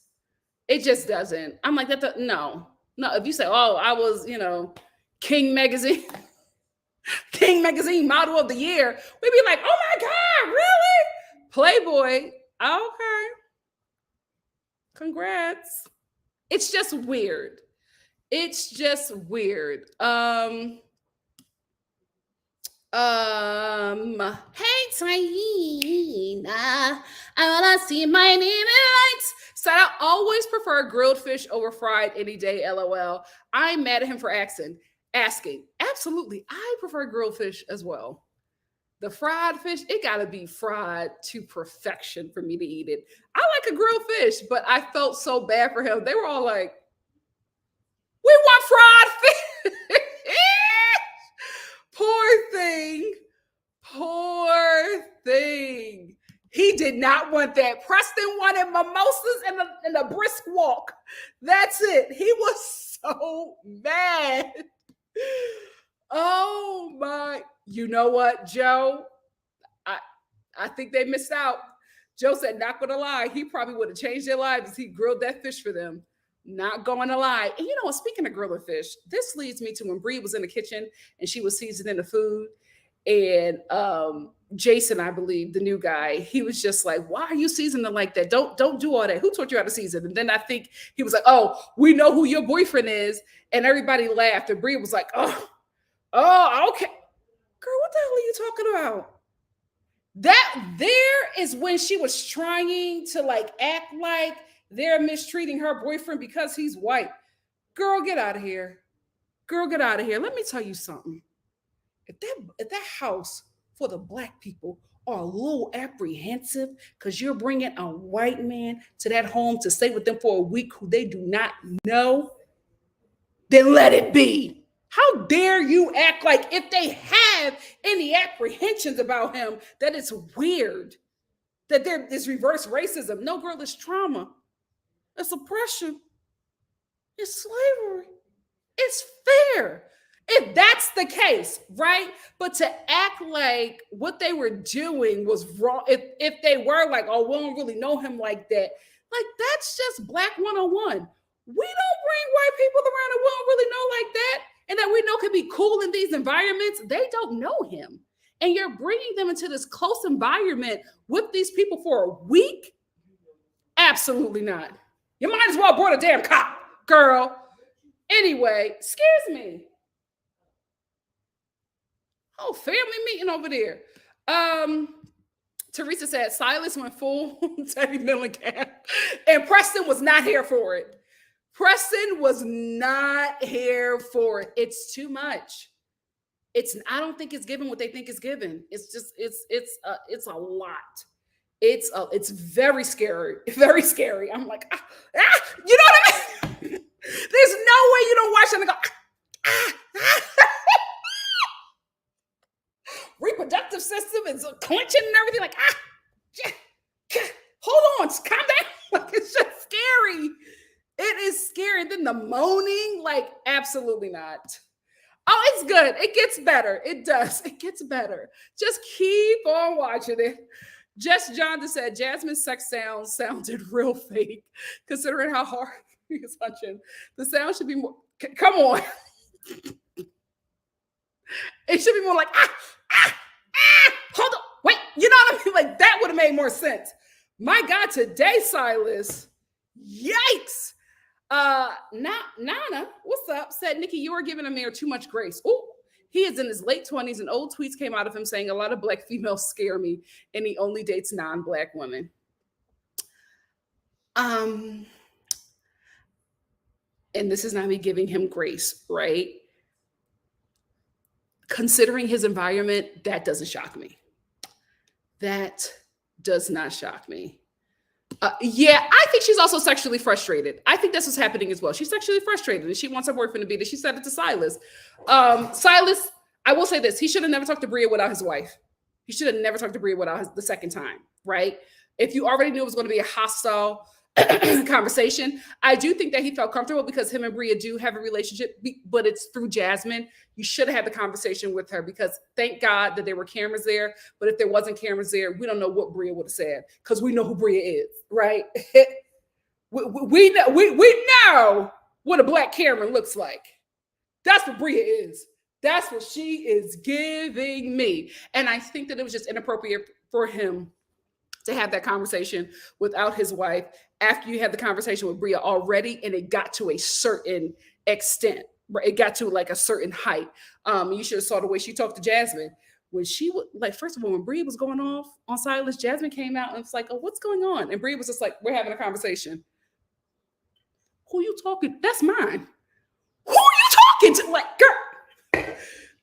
It just doesn't. I'm like, no. If you say, oh, I was, King Magazine model of the year, we'd be like, oh my God, really? Playboy. Okay. Congrats. It's just weird. Hey, Taina, I wanna see my name in lights. So I always prefer grilled fish over fried any day, LOL. I'm mad at him for asking. Absolutely, I prefer grilled fish as well. The fried fish, it gotta be fried to perfection for me to eat it. I like a grilled fish, but I felt so bad for him. They were all like, we want fried fish. Poor thing. He did not want that. Preston wanted mimosas and a brisk walk. That's it. He was so mad. Oh my. You know what, Joe? I think they missed out. Joe said, not gonna lie, he probably would have changed their lives if he grilled that fish for them. Not going to lie. And you know what, speaking of grilling fish, this leads me to when Bria was in the kitchen and she was seasoning the food. And Jason, I believe, the new guy, he was just like, why are you seasoning like that? Don't do all that. Who taught you how to season? And then I think he was like, oh, we know who your boyfriend is. And everybody laughed. And Bria was like, oh, okay. Girl, what the hell are you talking about? That there is when she was trying to like act like they're mistreating her boyfriend because he's white. Girl, get out of here. Girl, get out of here. Let me tell you something. If that house for the black people are a little apprehensive because you're bringing a white man to that home to stay with them for a week who they do not know, then let it be. How dare you act like if they have any apprehensions about him that it's weird, that there is reverse racism. No, girl, it's trauma. It's oppression. It's slavery. It's fair. If that's the case, right? But to act like what they were doing was wrong, if they were like, oh, we don't really know him like that, like that's just Black 101. We don't bring white people around that we don't really know like that and that we know can be cool in these environments. They don't know him. And you're bringing them into this close environment with these people for a week? Absolutely not. You might as well brought a damn cop, girl. Anyway, scares me. Oh, family meeting over there. Teresa said Silas went full Teddy Milligan, and Preston was not here for it. Preston was not here for it. It's too much. I don't think it's given what they think is given. It's just it's a lot. It's very scary. Very scary. I'm like, you know what I mean? There's no way you don't watch them and go, reproductive system is clenching and everything, like, hold on, calm down. Like, it's just scary. It is scary. And then the moaning, like, absolutely not. Oh, it's good. It gets better. It does. It gets better. Just keep on watching it. Jess Jonda said Jasmine's sex sound sounded real fake, considering how hard he is hunching. The sound should be more, come on. It should be more like, hold on, wait, you know what I mean? Like, that would have made more sense. My God, today, Silas, yikes. Nana, what's up? Said, Nikki, you are giving Amir too much grace. Oh, he is in his late 20s and old tweets came out of him saying a lot of Black females scare me and he only dates non-Black women. And this is not me giving him grace, right? Considering his environment, that doesn't shock me. That does not shock me. Yeah, I think she's also sexually frustrated. I think that's what's happening as well. She's sexually frustrated and she wants her boyfriend to be there. She said it to Silas. Silas, I will say this. He should have never talked to Bria without his wife. He should have never talked to Bria without the second time, right? If you already knew it was going to be a hostile conversation, I do think that he felt comfortable because him and Bria do have a relationship, but it's through Jasmine. You should have had the conversation with her because thank God that there were cameras there. But if there wasn't cameras there, we don't know what Bria would have said because we know who Bria is, right? we know what a Black Cameron looks like. That's what Bria is. That's what she is giving me. And I think that it was just inappropriate for him to have that conversation without his wife after you had the conversation with Bria already and it got to a certain extent. It got to like a certain height. You should have saw the way she talked to Jasmine. When she would, like, first of all, when Bria was going off on Silas, Jasmine came out and was like, oh, what's going on? And Bria was just like, we're having a conversation. Who you talking? That's mine. Who are you talking to? Like, girl,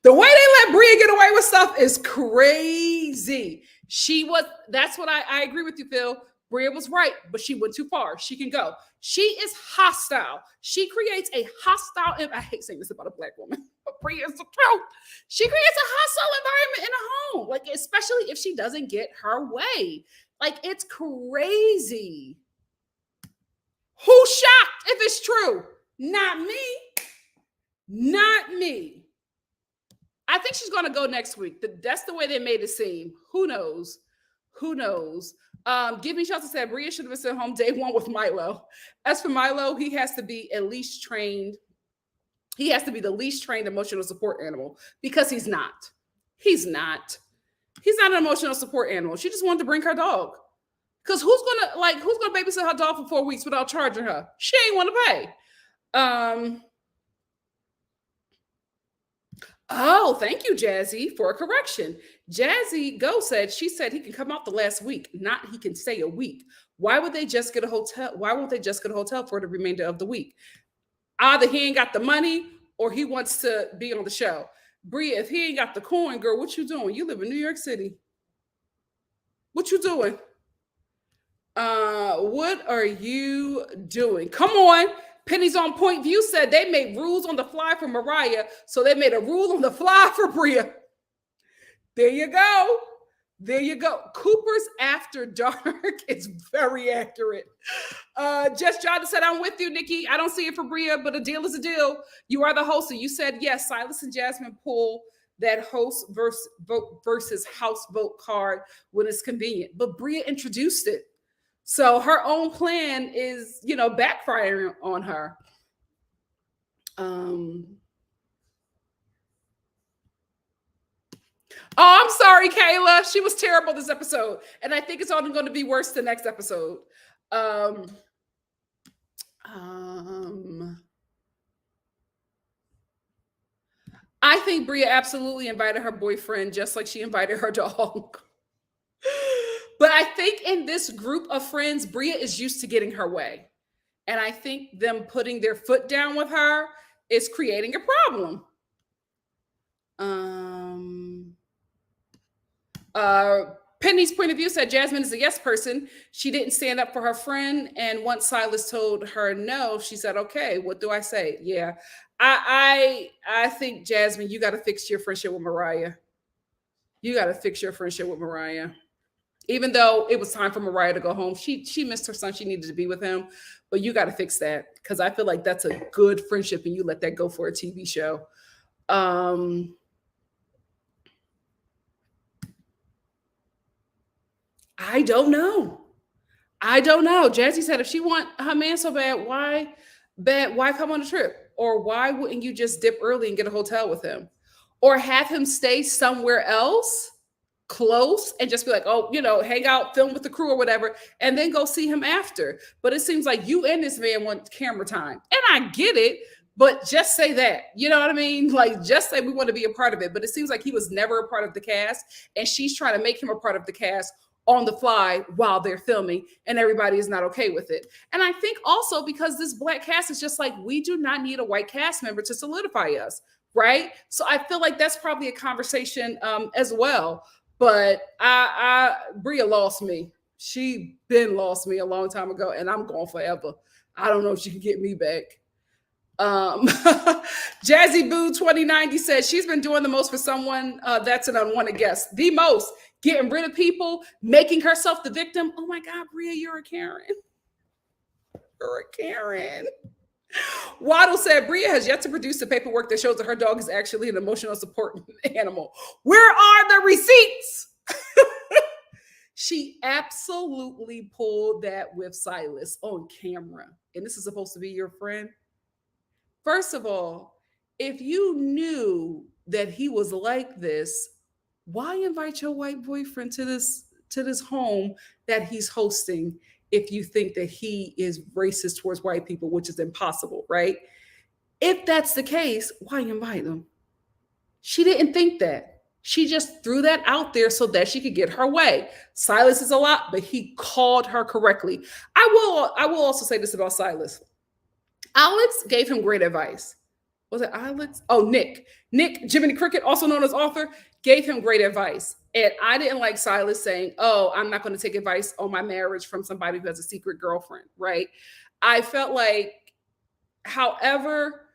the way they let Bria get away with stuff is crazy. That's what I agree with you, Phil. Bria was right, but she went too far. She can go. She is hostile. She creates a hostile, I hate saying this about a Black woman, but Bria is the truth. She creates a hostile environment in a home, like, especially if she doesn't get her way. Like, it's crazy. Who's shocked if it's true? Not me. Not me. I think she's going to go next week. That's the way they made it seem. Who knows? Who knows? Give Me Shelter said Bria should have been sent home day one with Milo. As for Milo, he has to be at least trained. He has to be the least trained emotional support animal because he's not. He's not. He's not an emotional support animal. She just wanted to bring her dog. Because who's gonna babysit her dog for 4 weeks without charging her? She ain't want to pay. Oh, thank you, Jazzy, for a correction. Jazzy Go said she said he can come out the last week, not he can stay a week. Why would they just get a hotel? Why won't they just get a hotel for the remainder of the week? Either he ain't got the money or he wants to be on the show. Bria, if he ain't got the coin, girl, what you doing? You live in New York City. What you doing? What are you doing? Come on. Penny's on Point View said they made rules on the fly for Mariah, so they made a rule on the fly for Bria. There you go. There you go. Cooper's After Dark is very accurate. Just John said, I'm with you, Nikki. I don't see it for Bria, but a deal is a deal. You are the host. And you said, yes, Silas and Jasmine pull that host versus house vote card when it's convenient. But Bria introduced it. So her own plan is, backfiring on her. Oh, I'm sorry, Kayla. She was terrible this episode. And I think it's only going to be worse the next episode. I think Bria absolutely invited her boyfriend just like she invited her dog. But I think in this group of friends, Bria is used to getting her way. And I think them putting their foot down with her is creating a problem. Penny's point of view said Jasmine is a yes person. She didn't stand up for her friend. And once Silas told her no, she said, okay, what do I say? Yeah. I think, Jasmine, you got to fix your friendship with Mariah. You got to fix your friendship with Mariah. Even though it was time for Mariah to go home, she missed her son. She needed to be with him. But you got to fix that because I feel like that's a good friendship and you let that go for a TV show. I don't know. Jazzy said if she want her man so bad, why come on a trip? Or why wouldn't you just dip early and get a hotel with him? Or have him stay somewhere else close and just be like, oh, hang out, film with the crew or whatever, and then go see him after. But it seems like you and this man want camera time. And I get it, but just say that. You know what I mean? Like, just say we want to be a part of it. But it seems like he was never a part of the cast, and she's trying to make him a part of the cast on the fly while they're filming, and everybody is not okay with it. And I think also because this black cast is just like, we do not need a white cast member to solidify us, right? So I feel like that's probably a conversation as well. But Bria lost me. She been lost me a long time ago, and I'm gone forever. I don't know if she can get me back. Jazzy Boo 2090 says she's been doing the most for someone that's an unwanted guest. The most. Getting rid of people, making herself the victim. Oh my God, Bria, you're a Karen. You're a Karen. Waddle said Bria has yet to produce the paperwork that shows that her dog is actually an emotional support animal. Where are the receipts? She absolutely pulled that with Silas on camera. And this is supposed to be your friend. First of all, if you knew that he was like this, why invite your white boyfriend to this home that he's hosting if you think that he is racist towards white people, which is impossible, right? If that's the case, why invite him? She didn't think that. She just threw that out there so that she could get her way. Silas is a lot, but he called her correctly. I will also say this about Silas. Alex gave him great advice. Was it Alex? Oh, Nick, Jiminy Cricket, also known as author, gave him great advice. And I didn't like Silas saying, oh, I'm not going to take advice on my marriage from somebody who has a secret girlfriend, right? I felt like, however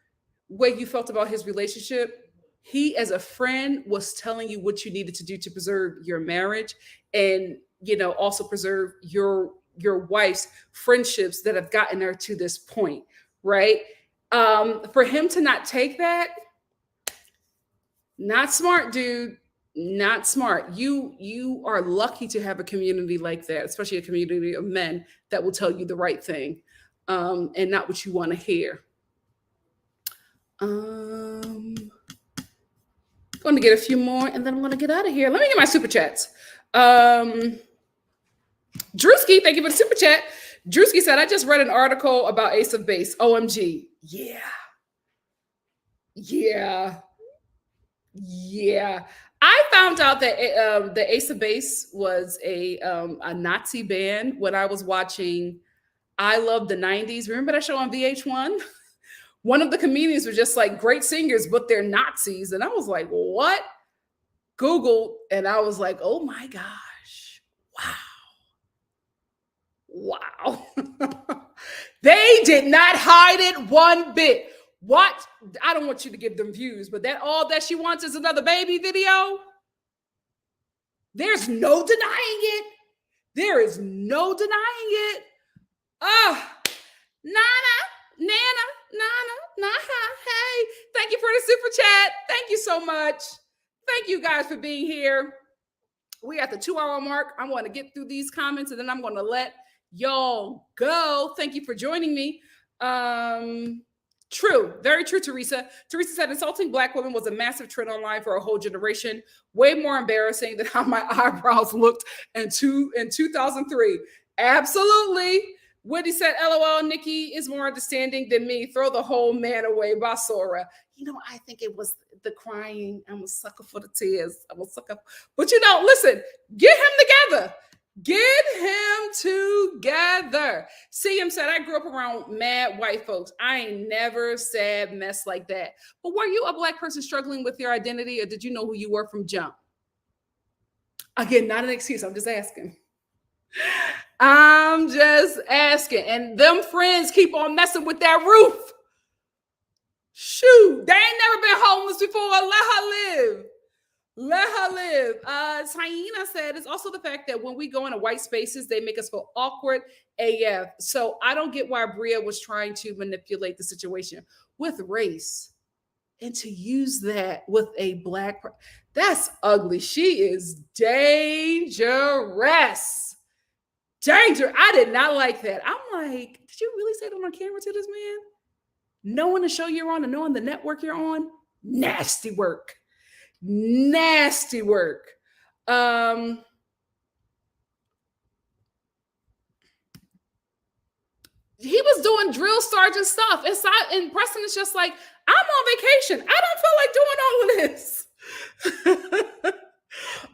way you felt about his relationship, he as a friend was telling you what you needed to do to preserve your marriage and, also preserve your wife's friendships that have gotten her to this point, right? For him to not take that, not smart, dude. Not smart. You are lucky to have a community like that, especially a community of men that will tell you the right thing and not what you want to hear. Going to get a few more, and then I'm going to get out of here. Let me get my super chats. Drewski, thank you for the super chat. Drewski said, I just read an article about Ace of Base. OMG. Yeah. I found out that the Ace of Base was a Nazi band when I was watching I Love the 90s. Remember that show on VH1? One of the comedians was just like, great singers, but they're Nazis. And I was like, what? Googled, and I was like, oh my gosh. Wow. They did not hide it one bit. What? I don't want you to give them views, but that all that she wants is another baby video. There's no denying it. There is no denying it. Nana. Hey, thank you for the super chat. Thank you so much. Thank you guys for being here. We at the 2-hour mark. I'm going to get through these comments, and then I'm going to let y'all go. Thank you for joining me. True, very true, Teresa. Teresa said insulting Black women was a massive trend online for a whole generation. Way more embarrassing than how my eyebrows looked in 2003. Absolutely. Whitney said, LOL, Nikki is more understanding than me. Throw the whole man away, Basora. You know, I think it was the crying. I'm a sucker for the tears. I'm a sucker. But listen, get him together. Get him together. CM said, I grew up around mad white folks. I ain't never said mess like that. But were you a Black person struggling with your identity, or did you know who you were from jump? Again, not an excuse. I'm just asking. I'm just asking. And them friends keep on messing with that roof. Shoot, they ain't never been homeless before. Let her live. Let her live. Taina said it's also the fact that when we go into white spaces, they make us feel awkward AF. So I don't get why Bria was trying to manipulate the situation with race and to use that with a Black person. That's ugly. She is dangerous. Danger. I did not like that. I'm like, did you really say that on camera to this man? Knowing the show you're on and knowing the network you're on? Nasty work. Nasty work. He was doing drill sergeant stuff. And Preston is just like, I'm on vacation. I don't feel like doing all of this.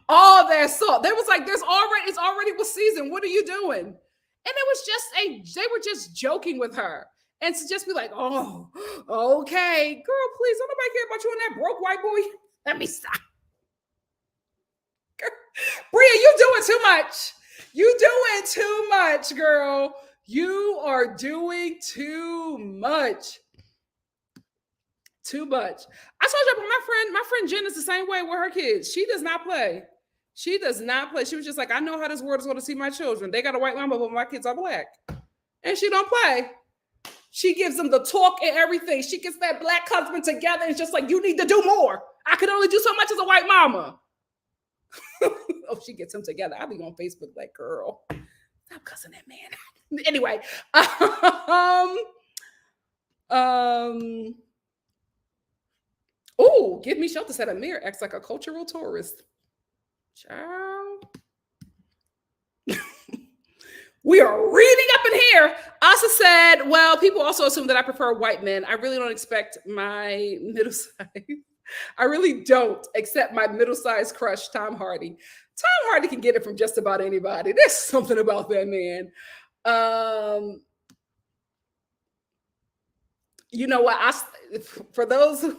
All that salt. They was like, it's already with season. What are you doing? And it was they were just joking with her. And to just be like, oh, okay, girl, please, don't nobody care about you and that broke white boy. Let me stop. Bria, you doing too much. You doing too much, girl. You are doing too much. Too much. I told you about my friend Jen is the same way with her kids. She does not play. She does not play. She was just like, I know how this world is going to see my children. They got a white mama, but my kids are Black. And she don't play. She gives them the talk and everything. She gets that Black husband together and it's just like, you need to do more. I can only do so much as a white mama. Oh, she gets him together. I'll be on Facebook like, girl, stop cussing that man. Anyway. Oh, give me shelter, said Amir acts like a cultural tourist. Child. We are reading up in here. Asa said, well, people also assume that I prefer white men. I really don't expect my middle size. I really don't accept my middle-sized crush, Tom Hardy. Tom Hardy can get it from just about anybody. There's something about that man. You know what? For those who,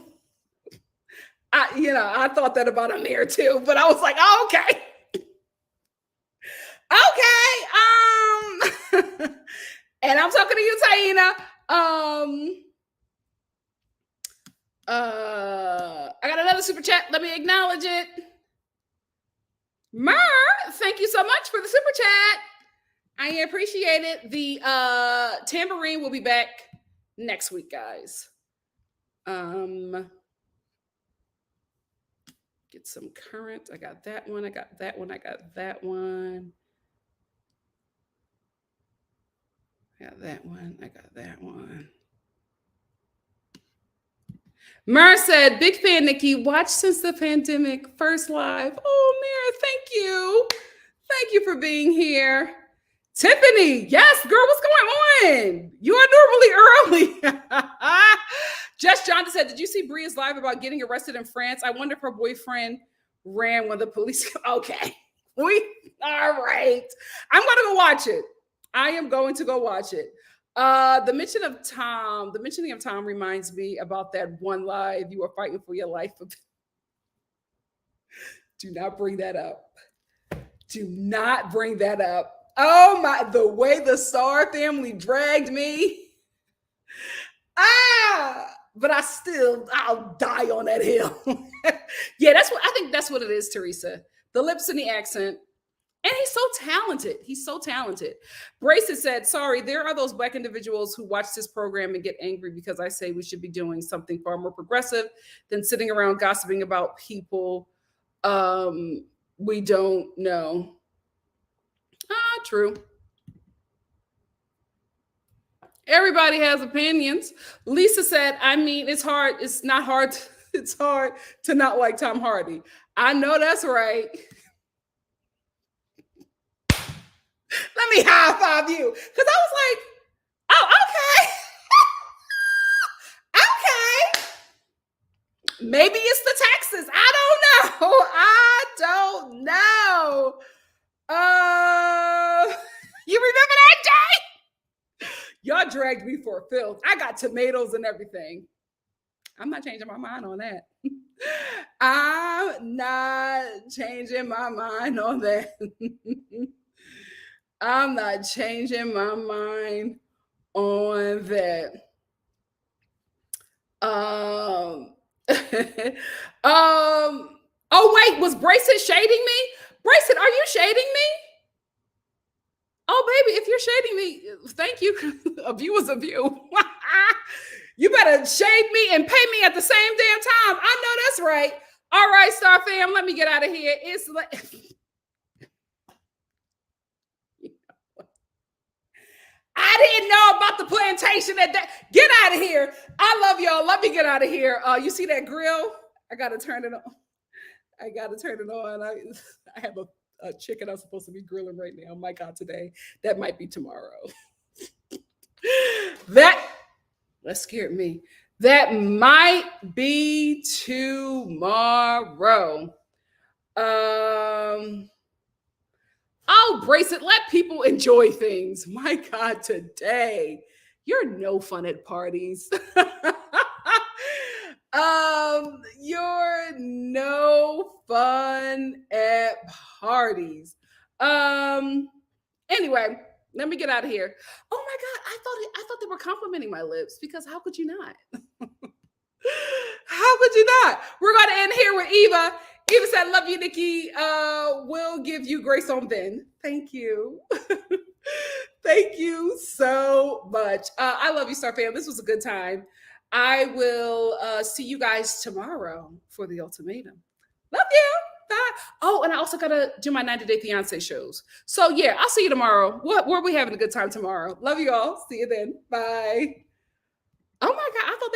I thought that about Amir too, but I was like, oh, okay. Okay. And I'm talking to you, Taina. I got another super chat. Let me acknowledge it. Mer, thank you so much for the super chat. I appreciate it. The tambourine will be back next week, guys. Get some current. I got that one. I got that one. I got that one. I got that one. I got that one. Mer said, big fan, Nikki. Watch since the pandemic. First live. Oh, Mer, thank you. Thank you for being here. Tiffany, yes, girl, what's going on? You are normally early. Jess Johnson said, did you see Bria's live about getting arrested in France? I wonder if her boyfriend ran when the police. Okay. All right. I'm going to go watch it. I am going to go watch it. The mentioning of Tom reminds me about that one live you were fighting for your life. Do not bring that up. Do not bring that up. Oh my, the way the Star family dragged me. But I'll die on that hill. Yeah, I think that's what it is, Teresa. The lips and the accent. And he's so talented. He's so talented. Braces said, sorry, there are those Black individuals who watch this program and get angry because I say we should be doing something far more progressive than sitting around gossiping about people we don't know. True. Everybody has opinions. Lisa said, I mean, it's hard. It's not hard. It's hard to not like Tom Hardy. I know that's right. Let me high five you. Because I was like, oh, okay. Okay. Maybe it's the taxes. I don't know. You remember that day? Y'all dragged me for a filth. I got tomatoes and everything. I'm not changing my mind on that. I'm not changing my mind on that. I'm not changing my mind on that. Oh wait, was Brayson shading me? Brayson, are you shading me? Oh baby, if you're shading me, thank you. A view is a view. You better shade me and pay me at the same damn time. I know that's right. All right, Star fam, let me get out of here. It's like I didn't know about the plantation. Get out of here. I love y'all. Let me get out of here. You see that grill? I gotta turn it on. I have a chicken I'm supposed to be grilling right now. My God, today. That might be tomorrow. That scared me. That might be tomorrow. I'll brace it. Let people enjoy things. My God, today. You're no fun at parties. You're no fun at parties. Anyway, let me get out of here. Oh my God, I thought they were complimenting my lips because how could you not? How could you not? We're going to end here with Eva. Eva said, love you, Nikki. We'll give you grace on Ben. Thank you. Thank you so much. I love you, Star fam. This was a good time. I will see you guys tomorrow for the ultimatum. Love you. Bye. Oh, and I also got to do my 90-Day Fiance shows. So yeah, I'll see you tomorrow. We're we having a good time tomorrow. Love you all. See you then. Bye. Oh my God, I thought they were